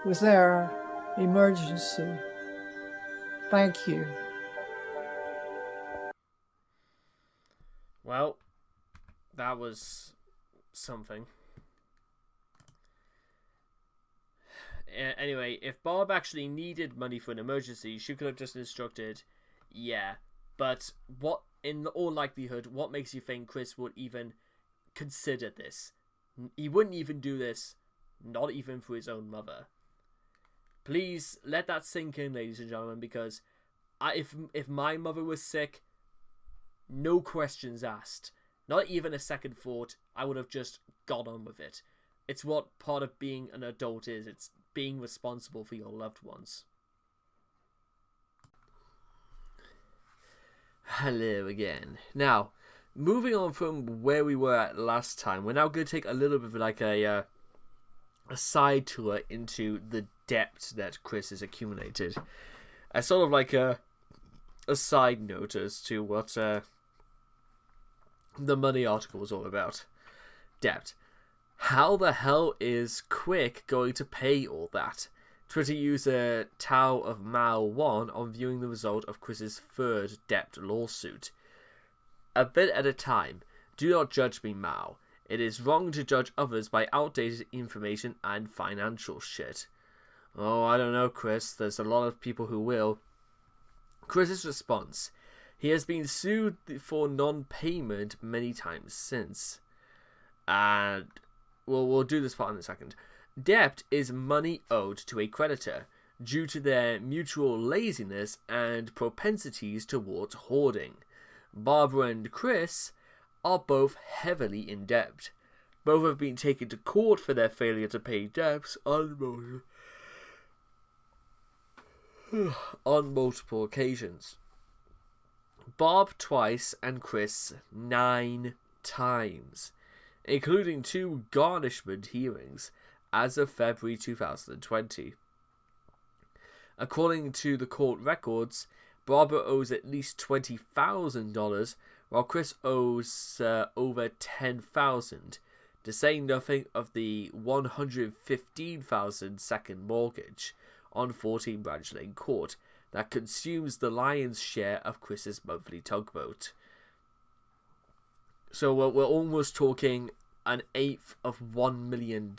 S3: with our emergency. Thank you.
S1: Well, that was something. Anyway, if Bob actually needed money for an emergency, she could have just instructed, yeah. But what, in all likelihood, what makes you think Chris would even consider this? He wouldn't even do this, not even for his own mother. Please let that sink in, ladies and gentlemen, because if my mother was sick, no questions asked, not even a second thought, I would have just got on with it. It's what part of being an adult is. It's being responsible for your loved ones. Hello again. Now, moving on from where we were at last time, we're now going to take a little bit of like a side tour into the debt that Chris has accumulated. As sort of like a side note as to what the Money article was all about. Debt. How the hell is Quick going to pay all that? Twitter user Tao of Mao1 on viewing the result of Chris's third debt lawsuit. A bit at a time. Do not judge me, Mao. It is wrong to judge others by outdated information and financial shit. Oh, I don't know, Chris. There's a lot of people who will. Chris's response. He has been sued for non-payment many times since. And we'll do this part in a second. Debt is money owed to a creditor due to their mutual laziness and propensities towards hoarding. Barbara and Chris are both heavily in debt. Both have been taken to court for their failure to pay debts on multiple occasions. Bob twice and Chris 9 times, including 2 garnishment hearings as of February 2020. According to the court records, Barbara owes at least $20,000, while Chris owes over $10,000, to say nothing of the $115,000 second mortgage on 14 Branch Lane Court that consumes the lion's share of Chris's monthly tugboat. So we're almost talking an eighth of $1 million.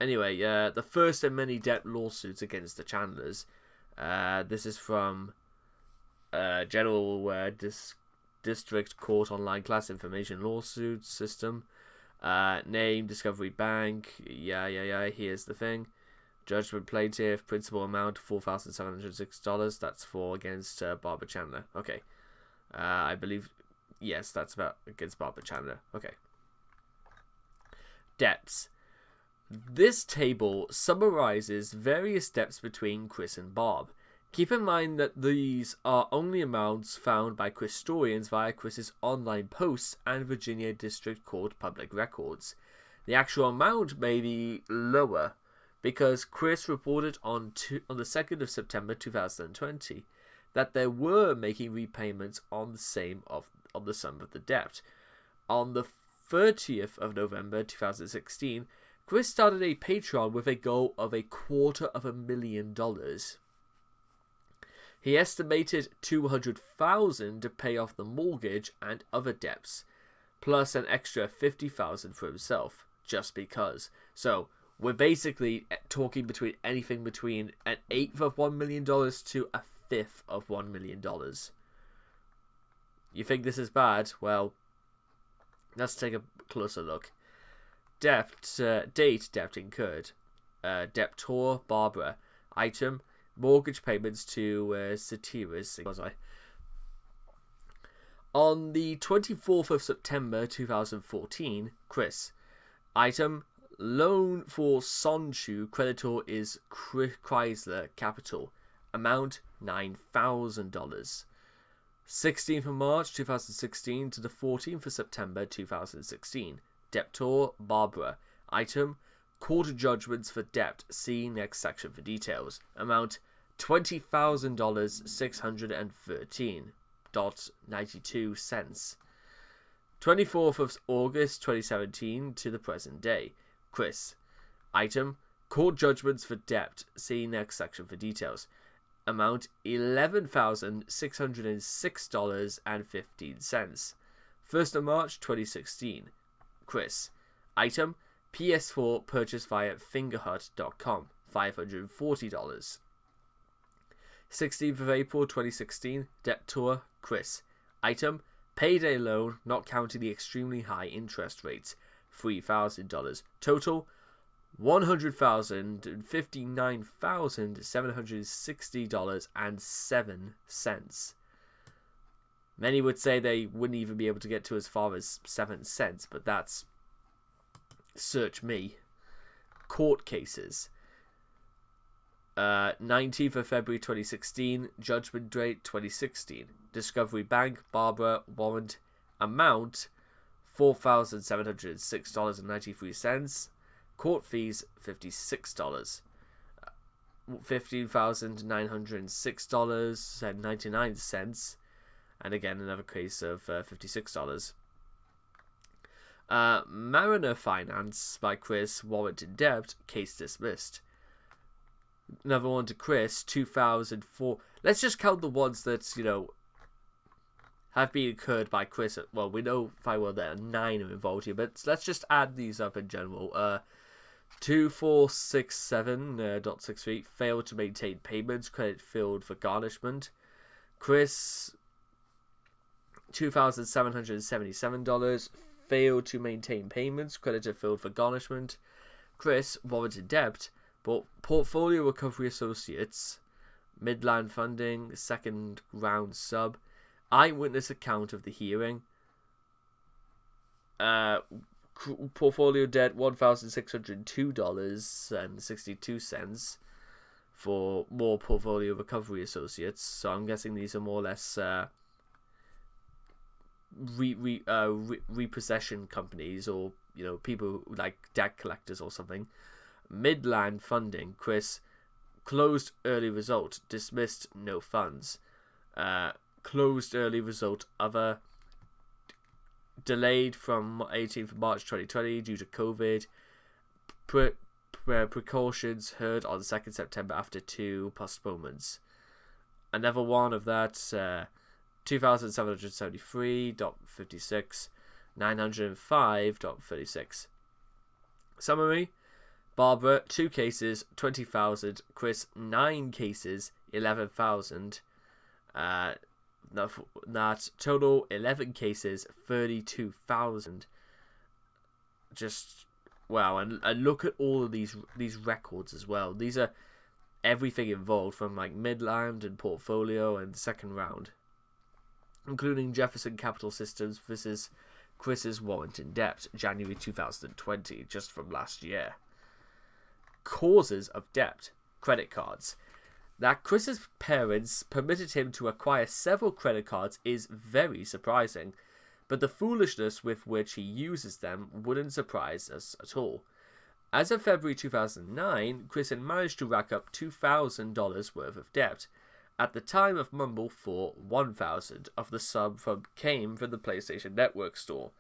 S1: Anyway, the first of many debt lawsuits against the Chandlers. This is from General District Court Online Class Information Lawsuit System. Name, Discovery Bank. Yeah. Here's the thing. Judgment plaintiff, principal amount $4,706. That's for against Barbara Chandler. Okay. I believe, yes, that's about against Barbara Chandler. Okay. Debts. This table summarizes various debts between Chris and Bob. Keep in mind that these are only amounts found by Christorians via Chris's online posts and Virginia District Court public records. The actual amount may be lower because Chris reported on the 2nd of September 2020 that they were making repayments on the sum of the debt. On the 30th of November 2016, Chris started a Patreon with a goal of $250,000. He estimated $200,000 to pay off the mortgage and other debts, plus an extra $50,000 for himself, just because. So we're basically talking between anything between an eighth of $1 million to a fifth of $1 million. You think this is bad? Well, Let's take a closer look. Date debt incurred. Debtor Barbara. Item mortgage payments to Satiras. Was I? On the 24th of September 2014, Chris. Item loan for Sonshu. Creditor is Chrysler Capital. Amount $9,000. 16th of March 2016 to the 14th of September 2016. Debtor Barbara. Item court judgments for debt. See next section for details. Amount $20,613.92. 24th of August 2017 to the present day. Chris. Item court judgments for debt. See next section for details. Amount $11,606.15. 1st of March 2016. Chris. Item PS4 purchased via fingerhut.com. $540. 16th of April 2016. Debtor Chris. Item payday loan not counting the extremely high interest rates. $3,000. Total $159,760.07. Many would say they wouldn't even be able to get to as far as 7 cents, but that's search me. Court cases. 19th of February 2016, judgment date 2016. Discovery Bank, Barbara, warrant, amount $4,706.93. Court fees $56. $15,906.99. And again, another case of $56. Mariner Finance by Chris, warrant in debt, case dismissed. Another one to Chris, 2004. Let's just count the ones that, have been incurred by Chris. Well, we know fine well there are 9 are involved here, but let's just add these up in general. 2467.63 failed to maintain payments, credit filled for garnishment. Chris, $2,777 failed to maintain payments, creditor filled for garnishment. Chris, warranted debt, but Portfolio Recovery Associates, Midland Funding, second round sub, eyewitness account of the hearing. Portfolio debt $1,602.62 for more Portfolio Recovery Associates. So I'm guessing these are more or less repossession companies, or people like debt collectors or something. Midland Funding, Chris, closed early result, dismissed, no funds. Closed early result, other, delayed from 18th of March 2020 due to COVID. Precautions heard on 2nd September after 2 postponements. Another one of that, 2,773.56, 905.36. Summary: Barbara, 2 cases, 20,000. Chris, 9 cases, 11,000. That total 11 cases, 32,000. Just wow, and look at all of these records as well. These are everything involved from like Midland and Portfolio and second round, including Jefferson Capital Systems versus Chris's warrant in debt, January 2020, just from last year. Causes of debt: credit cards. That Chris's parents permitted him to acquire several credit cards is very surprising, but the foolishness with which he uses them wouldn't surprise us at all. As of February 2009, Chris had managed to rack up $2,000 worth of debt. At the time of Mumble 4, $1,000 of the sum came from the PlayStation Network store,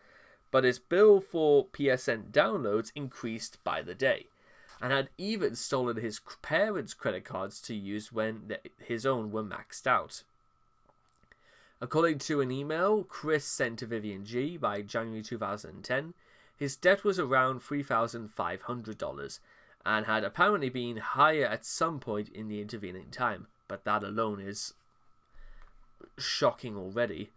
S1: but his bill for PSN downloads increased by the day, and had even stolen his parents' credit cards to use when his own were maxed out. According to an email Chris sent to Vivian G by January 2010, his debt was around $3,500 and had apparently been higher at some point in the intervening time, but that alone is shocking already.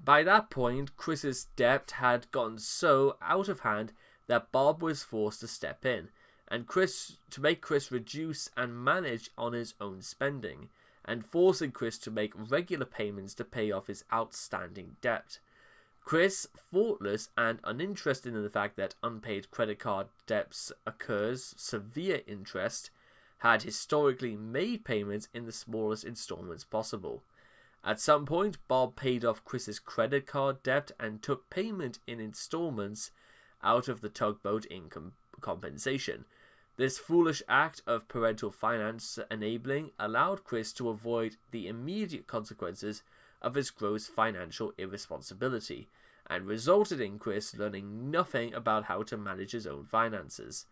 S1: By that point, Chris's debt had gotten so out of hand that Bob was forced to step in, and to make Chris reduce and manage on his own spending, and forcing Chris to make regular payments to pay off his outstanding debt. Chris, thoughtless and uninterested in the fact that unpaid credit card debts occurs severe interest, had historically made payments in the smallest installments possible. At some point, Bob paid off Chris's credit card debt and took payment in installments out of the tugboat income compensation. This foolish act of parental finance enabling allowed Chris to avoid the immediate consequences of his gross financial irresponsibility, and resulted in Chris learning nothing about how to manage his own finances,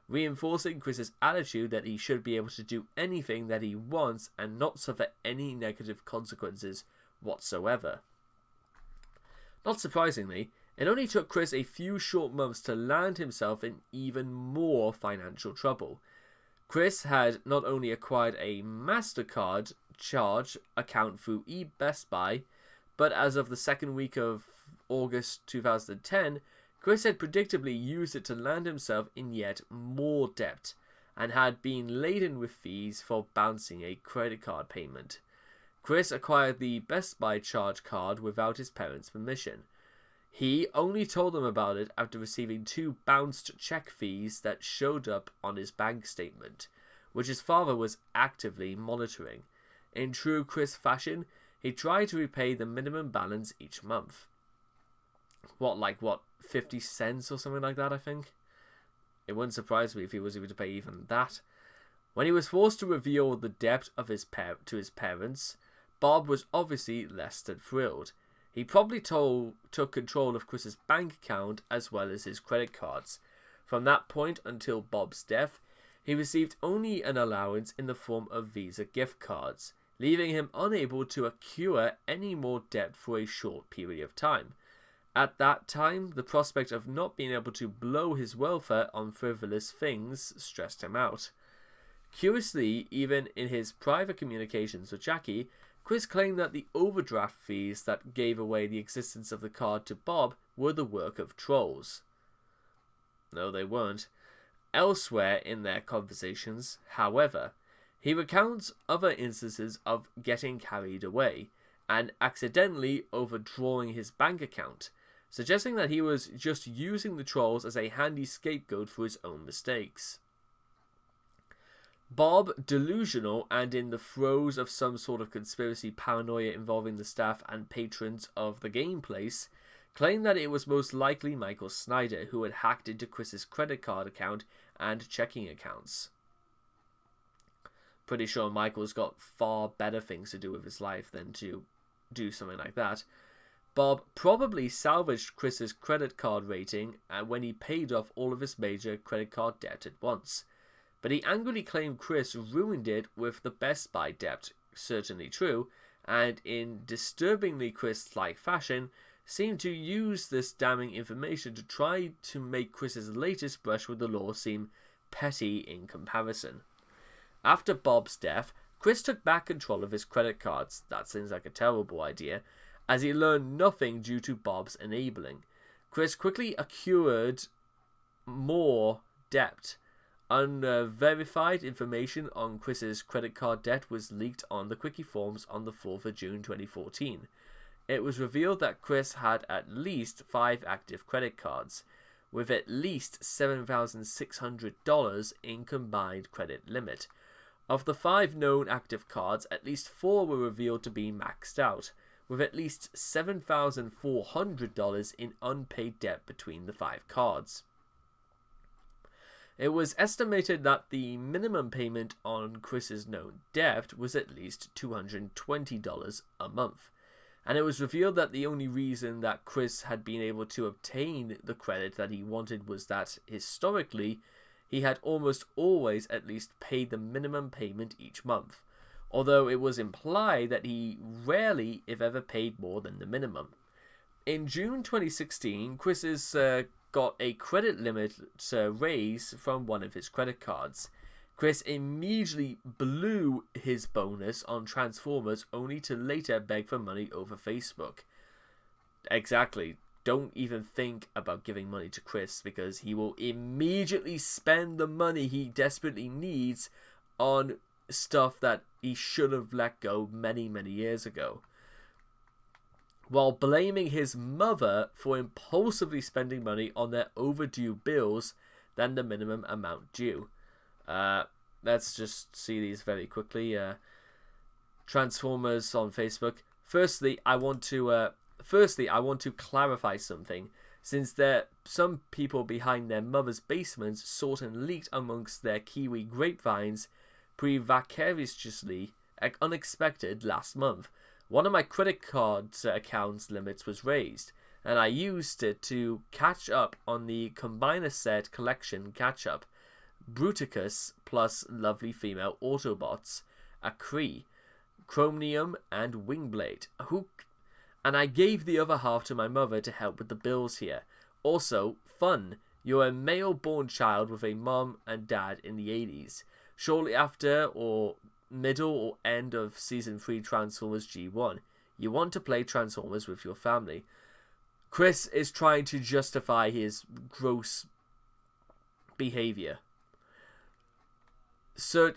S1: reinforcing Chris's attitude that he should be able to do anything that he wants and not suffer any negative consequences whatsoever. Not surprisingly, it only took Chris a few short months to land himself in even more financial trouble. Chris had not only acquired a MasterCard charge account through eBest Buy, but as of the second week of August 2010, Chris had predictably used it to land himself in yet more debt, and had been laden with fees for bouncing a credit card payment. Chris acquired the Best Buy charge card without his parents' permission. He only told them about it after receiving 2 bounced check fees that showed up on his bank statement, which his father was actively monitoring. In true Chris fashion, he tried to repay the minimum balance each month. What, 50 cents or something like that, I think? It wouldn't surprise me if he was able to pay even that. When he was forced to reveal the debt of to his parents, Bob was obviously less than thrilled. He promptly took control of Chris's bank account as well as his credit cards. From that point until Bob's death, he received only an allowance in the form of Visa gift cards, leaving him unable to accrue any more debt for a short period of time. At that time, the prospect of not being able to blow his welfare on frivolous things stressed him out. Curiously, even in his private communications with Jackie, Chris claimed that the overdraft fees that gave away the existence of the card to Bob were the work of trolls. No, they weren't. Elsewhere in their conversations, however, he recounts other instances of getting carried away and accidentally overdrawing his bank account, suggesting that he was just using the trolls as a handy scapegoat for his own mistakes. Bob, delusional and in the throes of some sort of conspiracy paranoia involving the staff and patrons of the game place, claimed that it was most likely Michael Snyder who had hacked into Chris's credit card account and checking accounts. Pretty sure Michael's got far better things to do with his life than to do something like that. Bob probably salvaged Chris's credit card rating when he paid off all of his major credit card debt at once, but he angrily claimed Chris ruined it with the Best Buy debt, certainly true, and in disturbingly Chris-like fashion, seemed to use this damning information to try to make Chris's latest brush with the law seem petty in comparison. After Bob's death, Chris took back control of his credit cards. That seems like a terrible idea, as he learned nothing due to Bob's enabling. Chris quickly accrued more debt. Unverified information on Chris's credit card debt was leaked on the Quickie forums on the 4th of June 2014. It was revealed that Chris had at least 5 active credit cards, with at least $7,600 in combined credit limit. Of the 5 known active cards, at least 4 were revealed to be maxed out, with at least $7,400 in unpaid debt between the 5 cards. It was estimated that the minimum payment on Chris's known debt was at least $220 a month, and it was revealed that the only reason that Chris had been able to obtain the credit that he wanted was that, historically, he had almost always at least paid the minimum payment each month, although it was implied that he rarely, if ever, paid more than the minimum. In June 2016, Chris got a credit limit raise from one of his credit cards. Chris immediately blew his bonus on Transformers, only to later beg for money over Facebook. Exactly. Don't even think about giving money to Chris, because he will immediately spend the money he desperately needs on stuff that he should have let go many, many years ago, while blaming his mother for impulsively spending money on their overdue bills than the minimum amount due. Let's just see these very quickly. Transformers on Facebook. Firstly, I want to clarify something, since some people behind their mother's basements sought and leaked amongst their kiwi grapevines precariously unexpected last month. One of my credit card accounts limits was raised, and I used it to catch up on the Combiner Set collection catch-up, Bruticus plus lovely female Autobots, a Kree, Chromium and Wingblade, and I gave the other half to my mother to help with the bills here. Also, fun, you're a male-born child with a mom and dad in the 80s, shortly after or middle or end of Season 3 Transformers G1. You want to play Transformers with your family. Chris is trying to justify his gross behavior. So,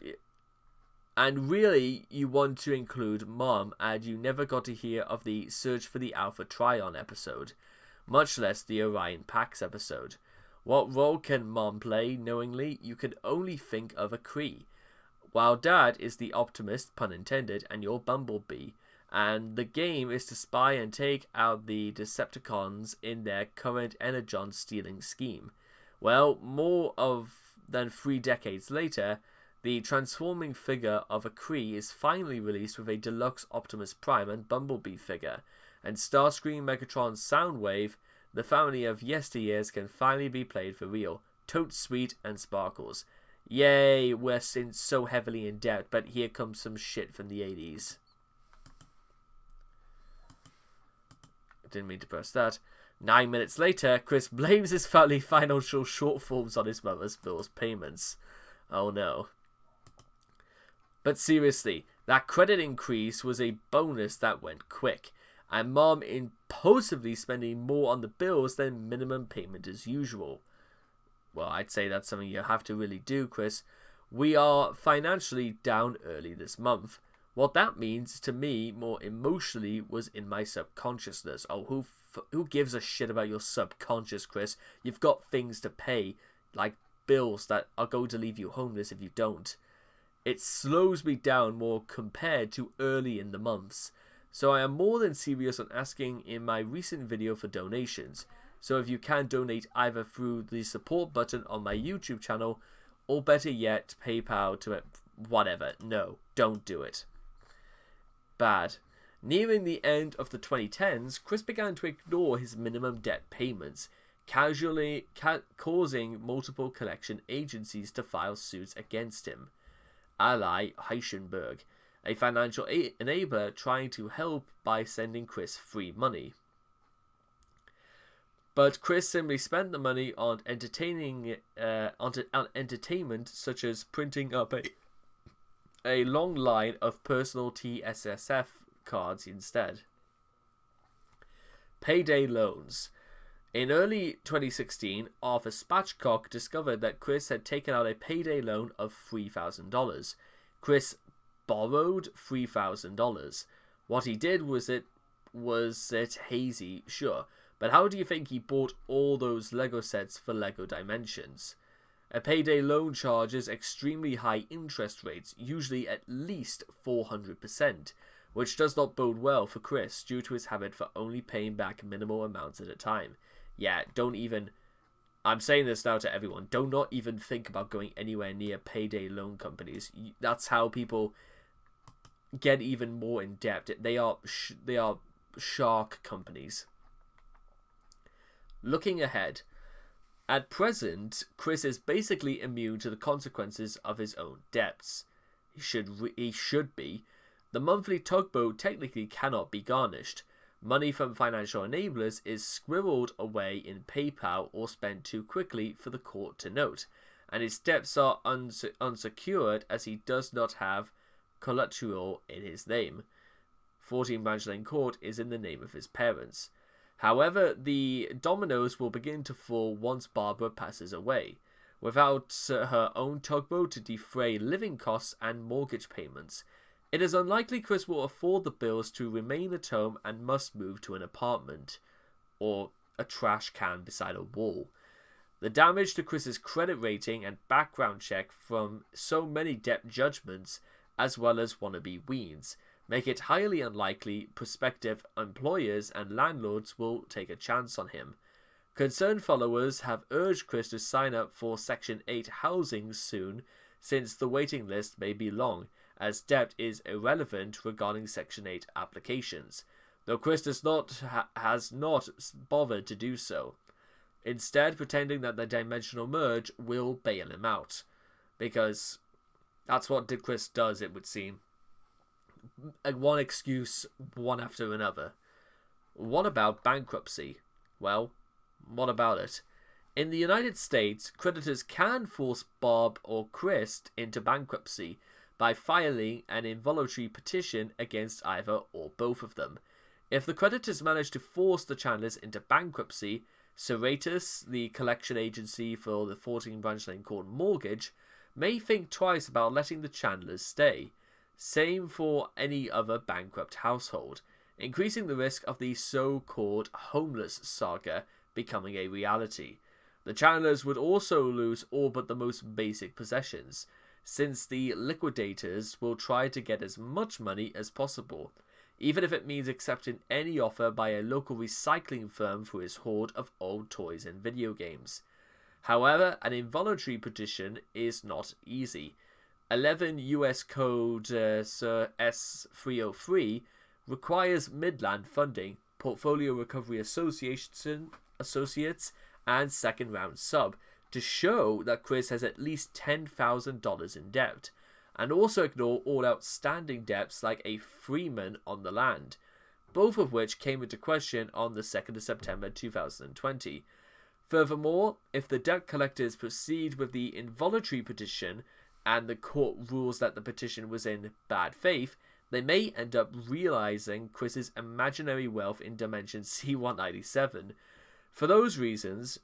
S1: and really, you want to include Mom, and you never got to hear of the Search for the Alpha Trion episode, much less the Orion Pax episode. What role can Mom play? Knowingly, you can only think of a Kree, while Dad is the Optimist, pun intended, and you're Bumblebee, and the game is to spy and take out the Decepticons in their current Energon-stealing scheme. Well, more than 3 decades later, the transforming figure of a Kree is finally released with a deluxe Optimus Prime and Bumblebee figure, and Starscream, Megatron, Soundwave, the family of yesteryears, can finally be played for real. Totes sweet and sparkles. Yay, we're so heavily in debt, but here comes some shit from the 80s. I didn't mean to press that. 9 minutes later, Chris blames his family financial shortfalls on his mother's bills payments. Oh no. But seriously, that credit increase was a bonus that went quick, and Mom impulsively spending more on the bills than minimum payment as usual. Well, I'd say that's something you have to really do, Chris. We are financially down early this month. What that means to me more emotionally was in my subconsciousness. Oh, who gives a shit about your subconscious, Chris? You've got things to pay, like bills that are going to leave you homeless if you don't. It slows me down more compared to early in the months. So I am more than serious on asking in my recent video for donations. So if you can donate either through the support button on my YouTube channel, or better yet, PayPal to it, whatever. No, don't do it. Bad. Nearing the end of the 2010s, Chris began to ignore his minimum debt payments, casually causing multiple collection agencies to file suits against him. Ally Heichenberg, a financial enabler trying to help by sending Chris free money. But Chris simply spent the money on entertainment, such as printing up a long line of personal TSSF cards instead. Payday loans. In early 2016, Arthur Spatchcock discovered that Chris had taken out a payday loan of $3,000. Chris borrowed $3,000. What he did was it hazy, sure, but how do you think he bought all those Lego sets for Lego Dimensions? A payday loan charges extremely high interest rates, usually at least 400%, which does not bode well for Chris due to his habit for only paying back minimal amounts at a time. Yeah, I'm saying this now to everyone, do not even think about going anywhere near payday loan companies. That's how people get even more in debt. They are shark companies. Looking ahead, at present, Chris is basically immune to the consequences of his own debts. He should be. The monthly tugboat technically cannot be garnished. Money from financial enablers is squirreled away in PayPal or spent too quickly for the court to note, and his debts are unsecured as he does not have collateral in his name. 14 Branch Lane Court is in the name of his parents. However, the dominoes will begin to fall once Barbara passes away. Without her own tugboat to defray living costs and mortgage payments, it is unlikely Chris will afford the bills to remain at home and must move to an apartment or a trash can beside a wall. The damage to Chris's credit rating and background check from so many debt judgments, as well as wannabe weens, make it highly unlikely prospective employers and landlords will take a chance on him. Concerned followers have urged Chris to sign up for Section 8 housing soon, since the waiting list may be long, as debt is irrelevant regarding Section 8 applications, though Chris has not bothered to do so, instead pretending that the dimensional merge will bail him out, because that's what Chris does, it would seem. One excuse, one after another. What about bankruptcy? Well, what about it? In the United States, creditors can force Bob or Chris into bankruptcy by filing an involuntary petition against either or both of them. If the creditors manage to force the Chandlers into bankruptcy, Serratus, the collection agency for the 14 Branch Lane Court mortgage, may think twice about letting the Chandlers stay. Same for any other bankrupt household, increasing the risk of the so-called homeless saga becoming a reality. The Chandlers would also lose all but the most basic possessions, since the liquidators will try to get as much money as possible, even if it means accepting any offer by a local recycling firm for his hoard of old toys and video games. However, an involuntary petition is not easy. 11 U.S. Code Sir S303 requires Midland funding, Portfolio Recovery Associates, and second round sub to show that Chris has at least $10,000 in debt, and also ignore all outstanding debts like a freeman on the land, both of which came into question on the 2nd of September 2020. Furthermore, if the debt collectors proceed with the involuntary petition, and the court rules that the petition was in bad faith, they may end up realizing Chris's imaginary wealth in Dimension C197. For those reasons,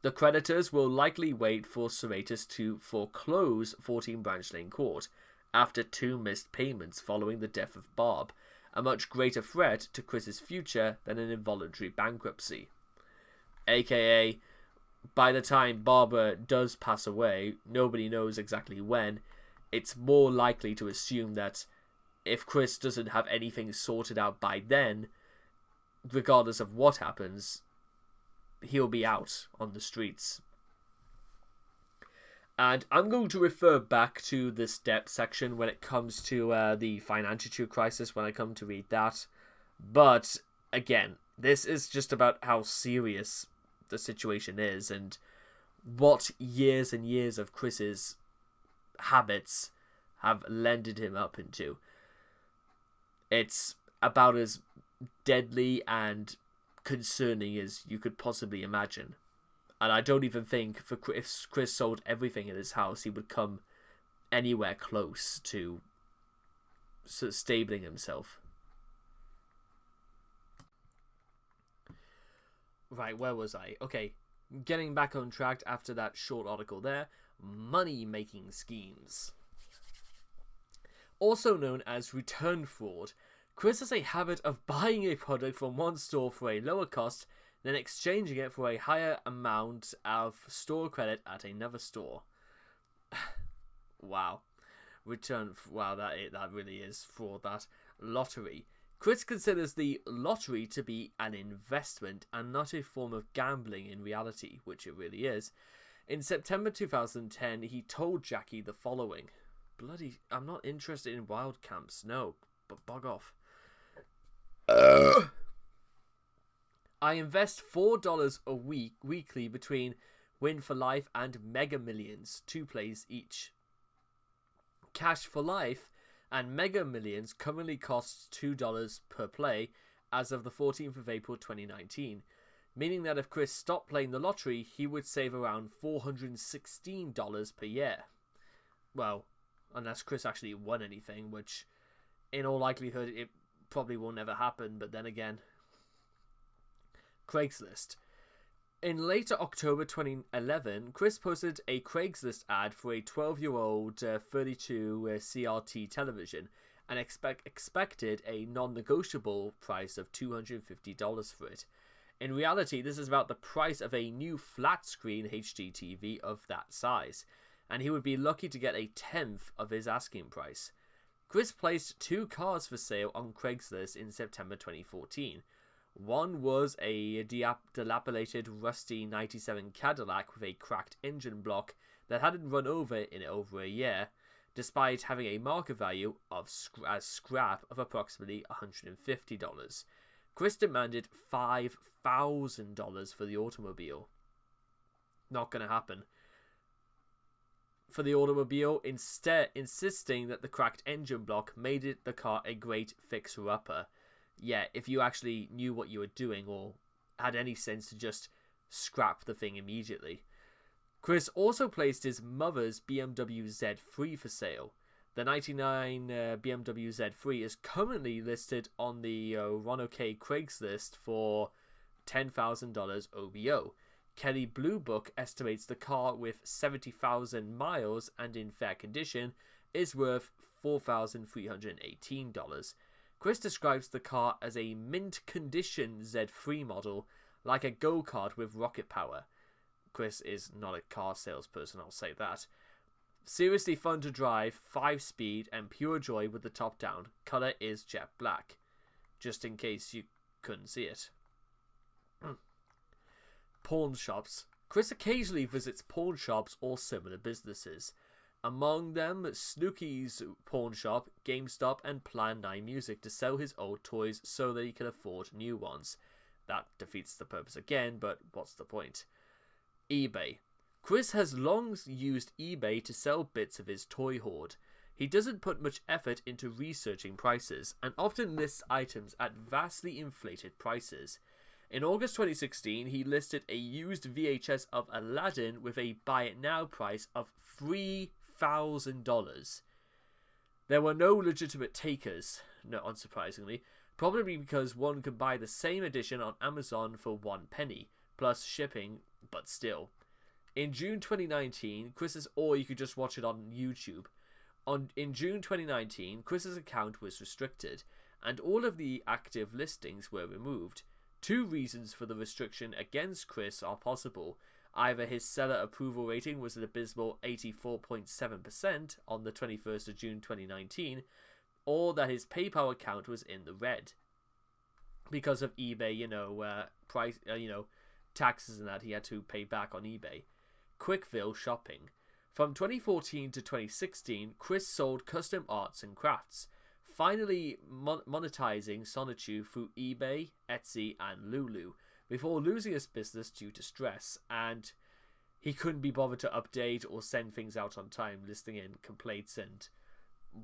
S1: the creditors will likely wait for Serratus to foreclose 14 Branch Lane Court after 2 missed payments following the death of Bob, a much greater threat to Chris's future than an involuntary bankruptcy. AKA, by the time Barbara does pass away, nobody knows exactly when, it's more likely to assume that if Chris doesn't have anything sorted out by then, regardless of what happens, he'll be out on the streets. And I'm going to refer back to this debt section when it comes to the financial crisis, when I come to read that. But, again, this is just about how serious the situation is and what years and years of Chris's habits have lended him up into. It's about as deadly and concerning as you could possibly imagine. And I don't even think if Chris sold everything in his house, he would come anywhere close to stabling himself. Right, where was I? Okay, getting back on track after that short article there. Money-making schemes. Also known as return fraud, Chris has a habit of buying a product from one store for a lower cost, then exchanging it for a higher amount of store credit at another store. Wow. Wow, that really is fraud, that. Lottery. Chris considers the lottery to be an investment and not a form of gambling in reality, which it really is. In September 2010, he told Jackie the following. Bloody, I'm not interested in wild camps, no, but bug off. I invest $4 a week weekly between Win for Life and Mega Millions, 2 plays each. Cash for Life and Mega Millions currently costs $2 per play as of the 14th of April 2019, meaning that if Chris stopped playing the lottery, he would save around $416 per year. Well, unless Chris actually won anything, which in all likelihood it probably will never happen, but then again, Craigslist. In later October 2011, Chris posted a Craigslist ad for a 12-year-old 32 CRT television and expected a non-negotiable price of $250 for it. In reality, this is about the price of a new flat-screen HD TV of that size, and he would be lucky to get a tenth of his asking price. Chris placed 2 cars for sale on Craigslist in September 2014. One was a dilapidated, rusty 97 Cadillac with a cracked engine block that hadn't run over in over a year, despite having a market value of scrap of approximately $150. Chris demanded $5,000 for the automobile. Not going to happen. For the automobile, instead insisting that the cracked engine block made the car a great fixer-upper. Yeah, if you actually knew what you were doing or had any sense to just scrap the thing immediately. Chris also placed his mother's BMW Z3 for sale. The 99 BMW Z3 is currently listed on the Roanoke Craigslist for $10,000 OBO. Kelly Blue Book estimates the car with 70,000 miles and in fair condition is worth $4,318. Chris describes the car as a mint-condition Z3 model, like a go-kart with rocket power. Chris is not a car salesperson, I'll say that. Seriously fun to drive, 5-speed, and pure joy with the top down. Color is jet black. Just in case you couldn't see it. Pawn shops. Chris occasionally visits pawn shops or similar businesses. Among them, Snooki's pawn shop, GameStop, and Plan 9 Music to sell his old toys so that he can afford new ones. That defeats the purpose again, but what's the point? eBay. Chris has long used eBay to sell bits of his toy hoard. He doesn't put much effort into researching prices, and often lists items at vastly inflated prices. In August 2016, he listed a used VHS of Aladdin with a buy it now price of $3,000. There were no legitimate takers, no, unsurprisingly, probably because one could buy the same edition on Amazon for 1 penny, plus shipping, but still. In June 2019, or you could just watch it on YouTube. In June 2019, Chris's account was restricted, and all of the active listings were removed. 2 reasons for the restriction against Chris are possible. Either his seller approval rating was an abysmal 84.7% on the 21st of June 2019, or that his PayPal account was in the red. Because of eBay, taxes and that he had to pay back on eBay. Quickville shopping. From 2014 to 2016, Chris sold custom arts and crafts, finally monetizing Sonichu through eBay, Etsy, and Lulu, before losing his business due to stress, and he couldn't be bothered to update or send things out on time, listing in complaints, and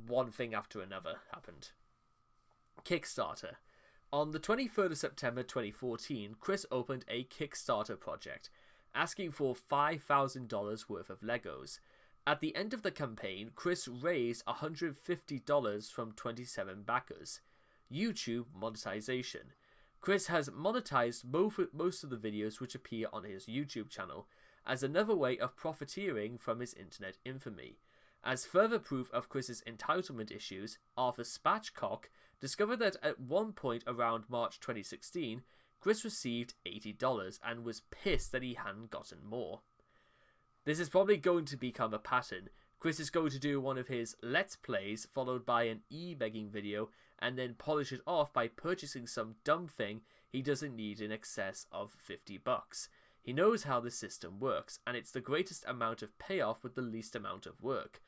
S1: one thing after another happened. Kickstarter. On the 23rd of September 2014, Chris opened a Kickstarter project, asking for $5,000 worth of Legos. At the end of the campaign, Chris raised $150 from 27 backers. YouTube monetization. Chris has monetized most of the videos which appear on his YouTube channel, as another way of profiteering from his internet infamy. As further proof of Chris's entitlement issues, Arthur Spatchcock discovered that at one point around March 2016, Chris received $80 and was pissed that he hadn't gotten more. This is probably going to become a pattern. Chris is going to do one of his Let's Plays followed by an e-begging video and then polish it off by purchasing some dumb thing he doesn't need in excess of $50. He knows how the system works, and it's the greatest amount of payoff with the least amount of work.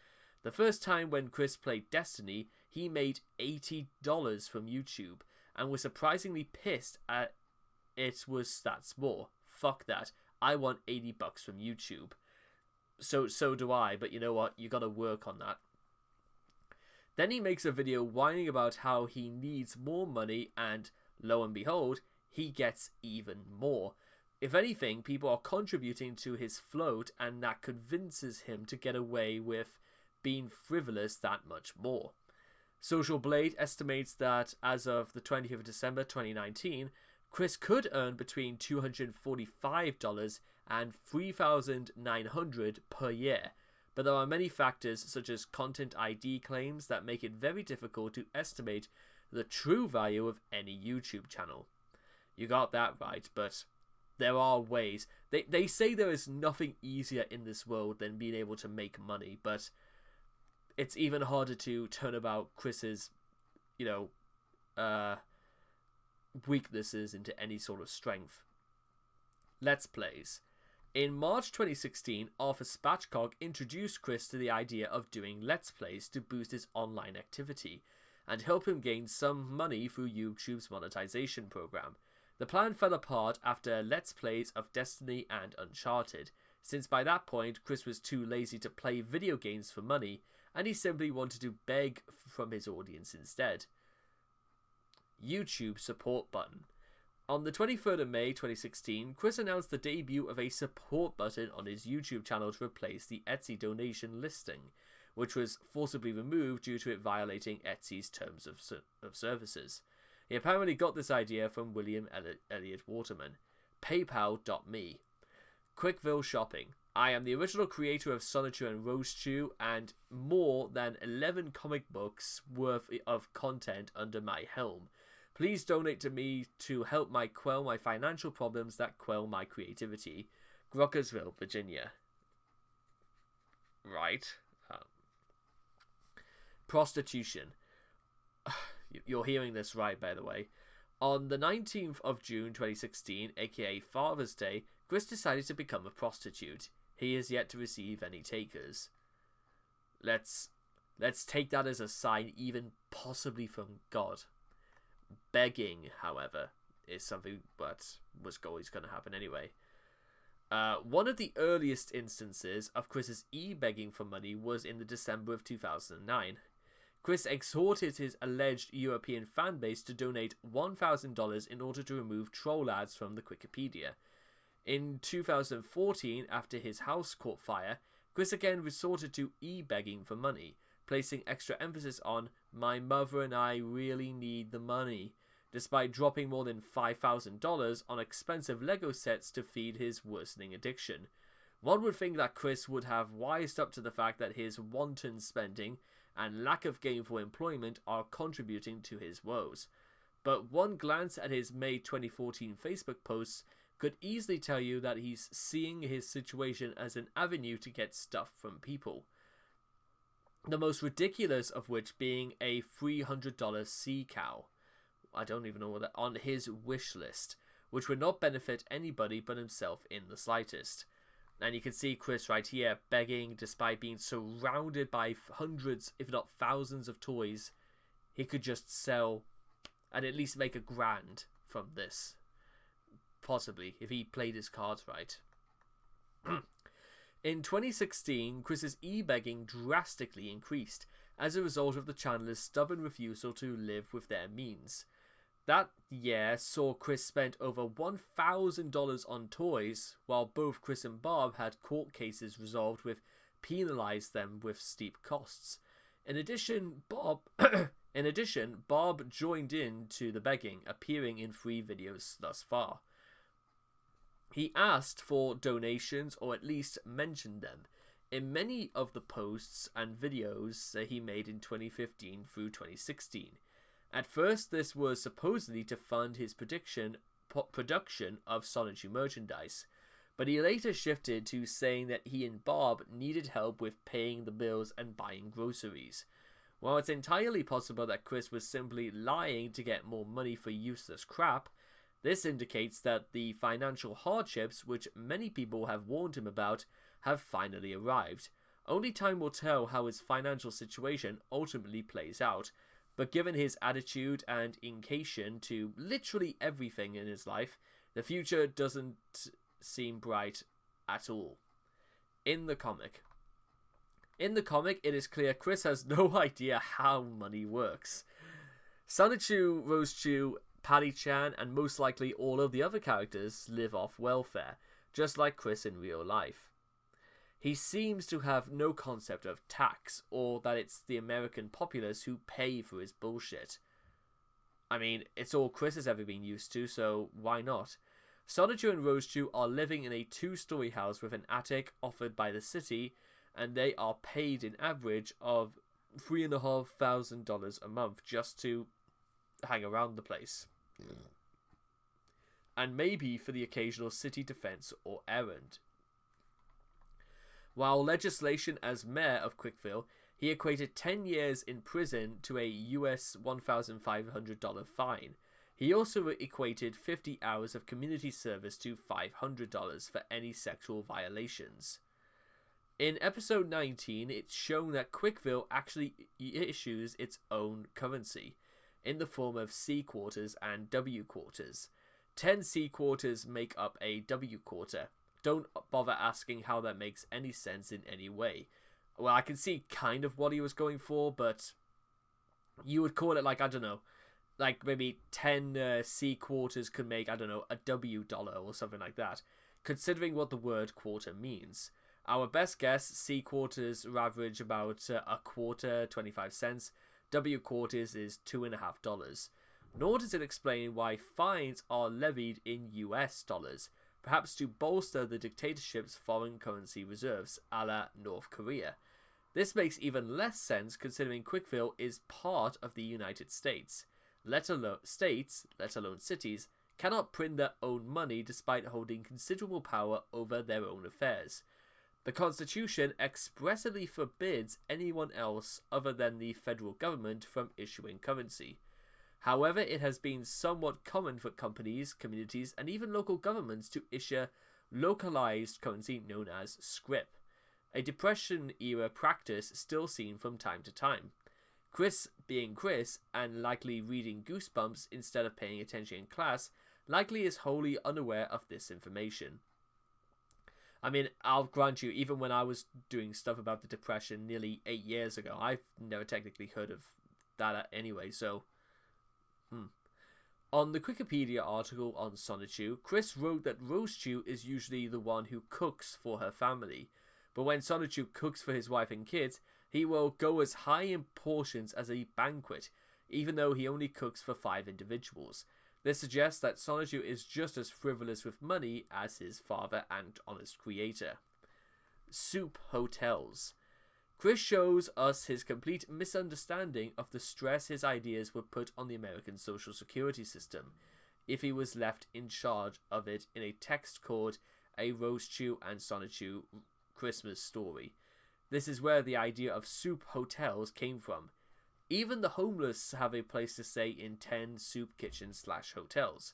S1: The first time when Chris played Destiny, he made $80 from YouTube and was surprisingly pissed at it was that small. Fuck that. I want $80 from YouTube. So do I, but you know what? You gotta work on that. Then he makes a video whining about how he needs more money, and lo and behold, he gets even more. If anything, people are contributing to his float, and that convinces him to get away with being frivolous that much more. Social Blade estimates that as of the 20th of December 2019, Chris could earn between $245 and $3,900 per year, but there are many factors such as content ID claims that make it very difficult to estimate the true value of any YouTube channel. You got that right, but there are ways. They say there is nothing easier in this world than being able to make money, but it's even harder to turn about Chris's, weaknesses into any sort of strength. Let's Plays. In March 2016, Arthur Spatchcock introduced Chris to the idea of doing Let's Plays to boost his online activity and help him gain some money through YouTube's monetization program. The plan fell apart after Let's Plays of Destiny and Uncharted, since by that point Chris was too lazy to play video games for money and he simply wanted to beg from his audience instead. YouTube support button. On the 23rd of May 2016, Chris announced the debut of a support button on his YouTube channel to replace the Etsy donation listing, which was forcibly removed due to it violating Etsy's terms of services. He apparently got this idea from William Elliott Waterman. PayPal.me. Quickville Shopping. I am the original creator of Sonichu and Roastew and more than 11 comic books worth of content under my helm. Please donate to me to help quell my financial problems that quell my creativity. Grockersville, Virginia. Right. Prostitution. You're hearing this right, by the way. On the 19th of June 2016, aka Father's Day, Chris decided to become a prostitute. He is yet to receive any takers. Let's take that as a sign, even possibly from God. Begging, however, is something that was always going to happen anyway. One of the earliest instances of Chris's e-begging for money was in the December of 2009. Chris exhorted his alleged European fanbase to donate $1,000 in order to remove troll ads from the Wikipedia. In 2014, after his house caught fire, Chris again resorted to e-begging for money, placing extra emphasis on "my mother and I really need the money," despite dropping more than $5,000 on expensive Lego sets to feed his worsening addiction. One would think that Chris would have wised up to the fact that his wanton spending and lack of gainful employment are contributing to his woes. But one glance at his May 2014 Facebook posts could easily tell you that he's seeing his situation as an avenue to get stuff from people. The most ridiculous of which being a $300 sea cow. I don't even know what that, on his wish list, which would not benefit anybody but himself in the slightest. And you can see Chris right here begging despite being surrounded by hundreds, if not thousands of toys. He could just sell and at least make $1,000 from this. Possibly, if he played his cards right. In 2016, Chris's e-begging drastically increased as a result of the channel's stubborn refusal to live with their means. That year saw Chris spend over $1,000 on toys, while both Chris and Bob had court cases resolved which penalized them with steep costs. In addition, Bob joined in to the begging, appearing in 3 videos thus far. He asked for donations, or at least mentioned them, in many of the posts and videos that he made in 2015 through 2016. At first, this was supposedly to fund his production of Sonichu merchandise, but he later shifted to saying that he and Bob needed help with paying the bills and buying groceries. While it's entirely possible that Chris was simply lying to get more money for useless crap, this indicates that the financial hardships which many people have warned him about have finally arrived. Only time will tell how his financial situation ultimately plays out, but given his attitude and incation to literally everything in his life, the future doesn't seem bright at all. In the comic, it is clear Chris has no idea how money works. Sonichu, Roastew, Paddy-chan, and most likely all of the other characters live off welfare, just like Chris in real life. He seems to have no concept of tax, or that it's the American populace who pay for his bullshit. I mean, it's all Chris has ever been used to, so why not? Sonichu and Rosechu are living in a 2-story house with an attic offered by the city, and they are paid an average of $3,500 a month just to hang around the place. And maybe for the occasional city defense or errand. While legislation as mayor of Quickville, he equated 10 years in prison to a US $1,500 fine. He also equated 50 hours of community service to $500 for any sexual violations. In episode 19, it's shown that Quickville actually issues its own currency, in the form of C quarters and W quarters. 10 C quarters make up a W quarter. Don't bother asking how that makes any sense in any way. Well, I can see kind of what he was going for, but you would call it like, I don't know, like maybe 10 C quarters could make, I don't know, a W dollar or something like that, considering what the word quarter means. Our best guess, C quarters average about a quarter, 25 cents. W quarters is $2.50. Nor does it explain why fines are levied in US dollars, perhaps to bolster the dictatorship's foreign currency reserves, a la North Korea. This makes even less sense considering Quickville is part of the United States. Let alone cities, cannot print their own money despite holding considerable power over their own affairs. The Constitution expressly forbids anyone else other than the federal government from issuing currency. However, it has been somewhat common for companies, communities, and even local governments to issue localized currency known as scrip, a Depression-era practice still seen from time to time. Chris, being Chris, and likely reading Goosebumps instead of paying attention in class, likely is wholly unaware of this information. I mean, I'll grant you, even when I was doing stuff about the Depression nearly 8 years ago, I've never technically heard of that anyway, so... On the Wikipedia article on Sonichu, Chris wrote that Rosechu is usually the one who cooks for her family, but when Sonichu cooks for his wife and kids, he will go as high in portions as a banquet, even though he only cooks for 5 individuals. This suggests that Sonichu is just as frivolous with money as his father and honest creator. Soup hotels. Chris shows us his complete misunderstanding of the stress his ideas would put on the American social security system if he was left in charge of it in a text called A Rosechu and Sonichu Christmas Story. This is where the idea of soup hotels came from. Even the homeless have a place to stay in 10 soup kitchens / hotels.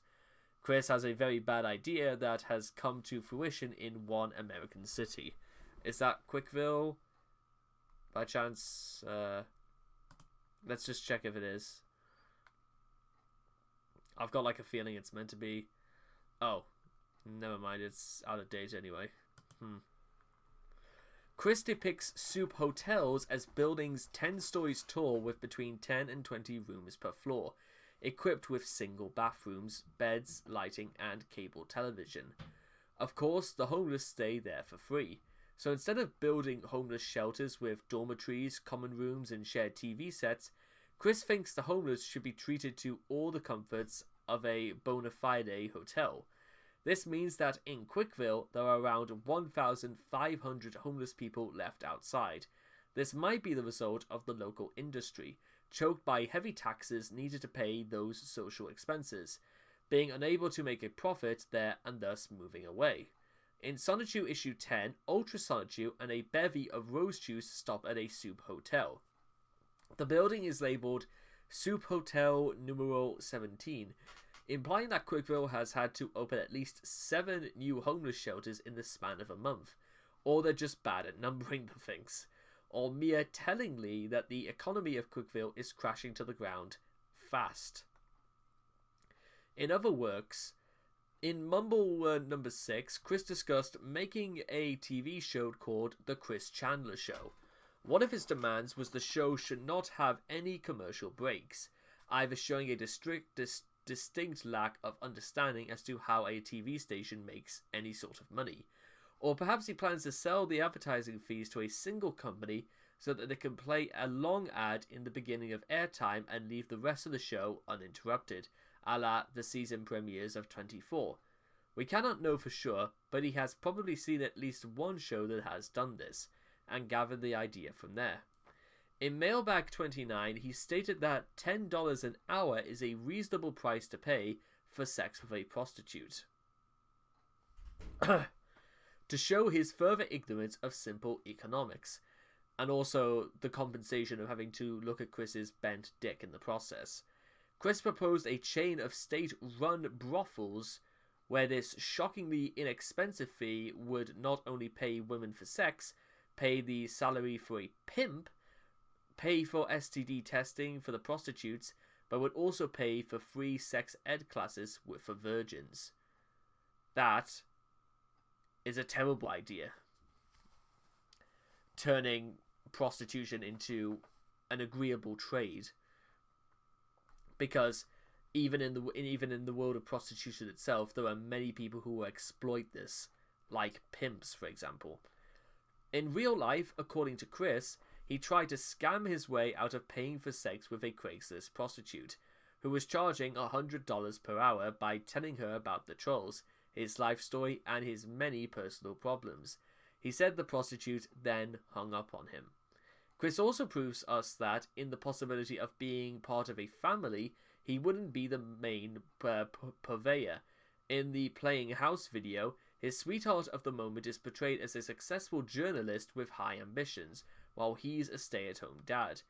S1: Chris has a very bad idea that has come to fruition in one American city. Is that Quickville? By chance, let's just check if it is. I've got like a feeling it's meant to be. Oh, never mind, it's out of date anyway. Chris depicts soup hotels as buildings 10 stories tall with between 10 and 20 rooms per floor, equipped with single bathrooms, beds, lighting, and cable television. Of course, the homeless stay there for free. So instead of building homeless shelters with dormitories, common rooms, and shared TV sets, Chris thinks the homeless should be treated to all the comforts of a bona fide hotel. This means that in Quickville, there are around 1,500 homeless people left outside. This might be the result of the local industry, choked by heavy taxes needed to pay those social expenses, being unable to make a profit there and thus moving away. In Sonichu issue 10, Ultra Sonichu and a bevy of Rosechus stop at a soup hotel. The building is labeled Soup Hotel Numero 17, implying that Quickville has had to open at least 7 new homeless shelters in the span of a month, or they're just bad at numbering the things, or mere tellingly that the economy of Quickville is crashing to the ground fast. In other works, in Mumble number 6, Chris discussed making a TV show called The Chris Chandler Show. One of his demands was the show should not have any commercial breaks, either showing a distinct lack of understanding as to how a TV station makes any sort of money, or perhaps he plans to sell the advertising fees to a single company so that they can play a long ad in the beginning of airtime and leave the rest of the show uninterrupted, a la the season premieres of 24. We cannot know for sure, but he has probably seen at least one show that has done this, and gathered the idea from there. In Mailbag 29, he stated that $10 an hour is a reasonable price to pay for sex with a prostitute. To show his further ignorance of simple economics, and also the compensation of having to look at Chris's bent dick in the process. Chris proposed a chain of state-run brothels where this shockingly inexpensive fee would not only pay women for sex, pay the salary for a pimp, pay for STD testing for the prostitutes, but would also pay for free sex ed classes for virgins. That is a terrible idea. Turning prostitution into an agreeable trade, because even in the world of prostitution itself, there are many people who will exploit this, like pimps, for example. In real life, according to Chris, he tried to scam his way out of paying for sex with a Craigslist prostitute, who was charging $100 per hour by telling her about the trolls, his life story, and his many personal problems. He said the prostitute then hung up on him. Chris also proves us that, in the possibility of being part of a family, he wouldn't be the main purveyor. In the Playing House video, his sweetheart of the moment is portrayed as a successful journalist with high ambitions, while he's a stay-at-home dad.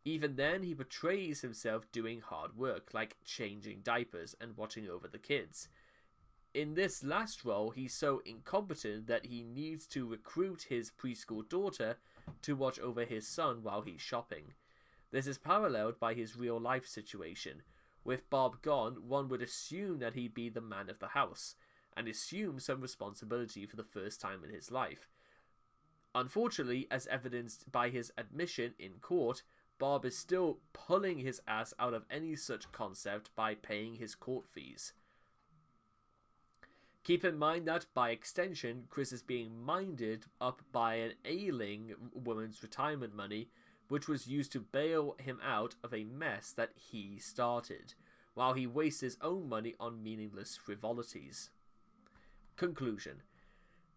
S1: Even then, he portrays himself doing hard work, like changing diapers and watching over the kids. In this last role, he's so incompetent that he needs to recruit his preschool daughter to watch over his son while he's shopping. This is paralleled by his real-life situation. With Bob gone, one would assume that he'd be the man of the house, and assume some responsibility for the first time in his life. Unfortunately, as evidenced by his admission in court, Bob is still pulling his ass out of any such concept by paying his court fees. Keep in mind that, by extension, Chris is being minded up by an ailing woman's retirement money, which was used to bail him out of a mess that he started, while he wastes his own money on meaningless frivolities. Conclusion.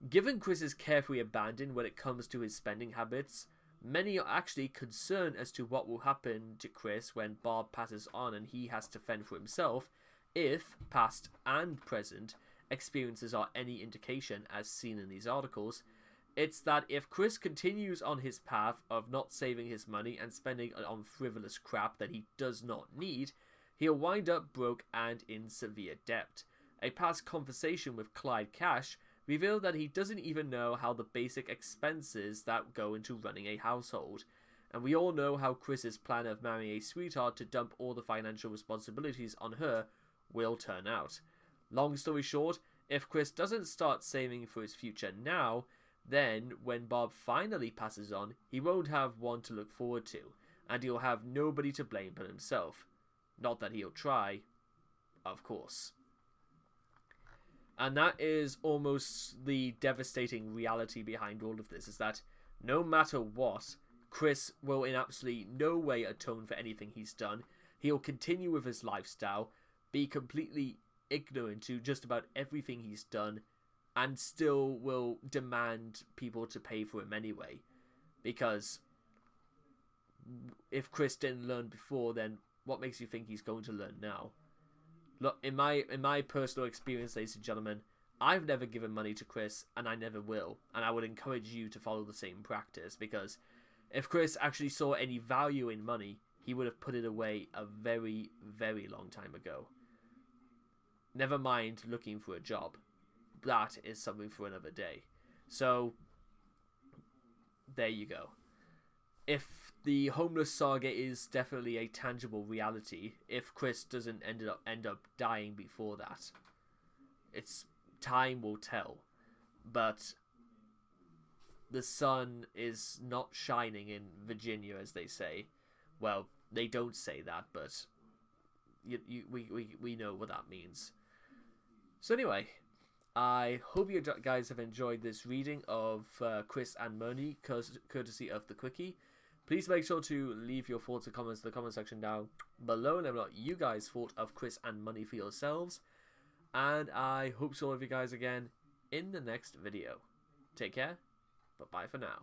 S1: Given Chris's carefree abandon when it comes to his spending habits, many are actually concerned as to what will happen to Chris when Bob passes on and he has to fend for himself, if, past and present, experiences are any indication, as seen in these articles. It's that if Chris continues on his path of not saving his money and spending it on frivolous crap that he does not need, he'll wind up broke and in severe debt. A past conversation with Clyde Cash revealed that he doesn't even know how the basic expenses that go into running a household. And we all know how Chris's plan of marrying a sweetheart to dump all the financial responsibilities on her will turn out. Long story short, if Chris doesn't start saving for his future now, then when Bob finally passes on, he won't have one to look forward to, and he'll have nobody to blame but himself. Not that he'll try, of course. And that is almost the devastating reality behind all of this, is that no matter what, Chris will in absolutely no way atone for anything he's done. He'll continue with his lifestyle, be completely ignorant to just about everything he's done, and still will demand people to pay for him anyway. Because if Chris didn't learn before, then what makes you think he's going to learn now? Look, in my personal experience, ladies and gentlemen, I've never given money to Chris, and I never will, and I would encourage you to follow the same practice, because if Chris actually saw any value in money, he would have put it away a very, very long time ago. Never mind looking for a job. That is something for another day. So, there you go. If the homeless saga is definitely a tangible reality, if Chris doesn't end up dying before that, it's time will tell. But the sun is not shining in Virginia, as they say. Well, they don't say that, but we know what that means. So anyway, I hope you guys have enjoyed this reading of Chris and Moni, courtesy of The Quickie. Please make sure to leave your thoughts and comments in the comment section down below. Let me know what you guys thought of Chris and Money for yourselves. And I hope to see all of you guys again in the next video. Take care, but bye for now.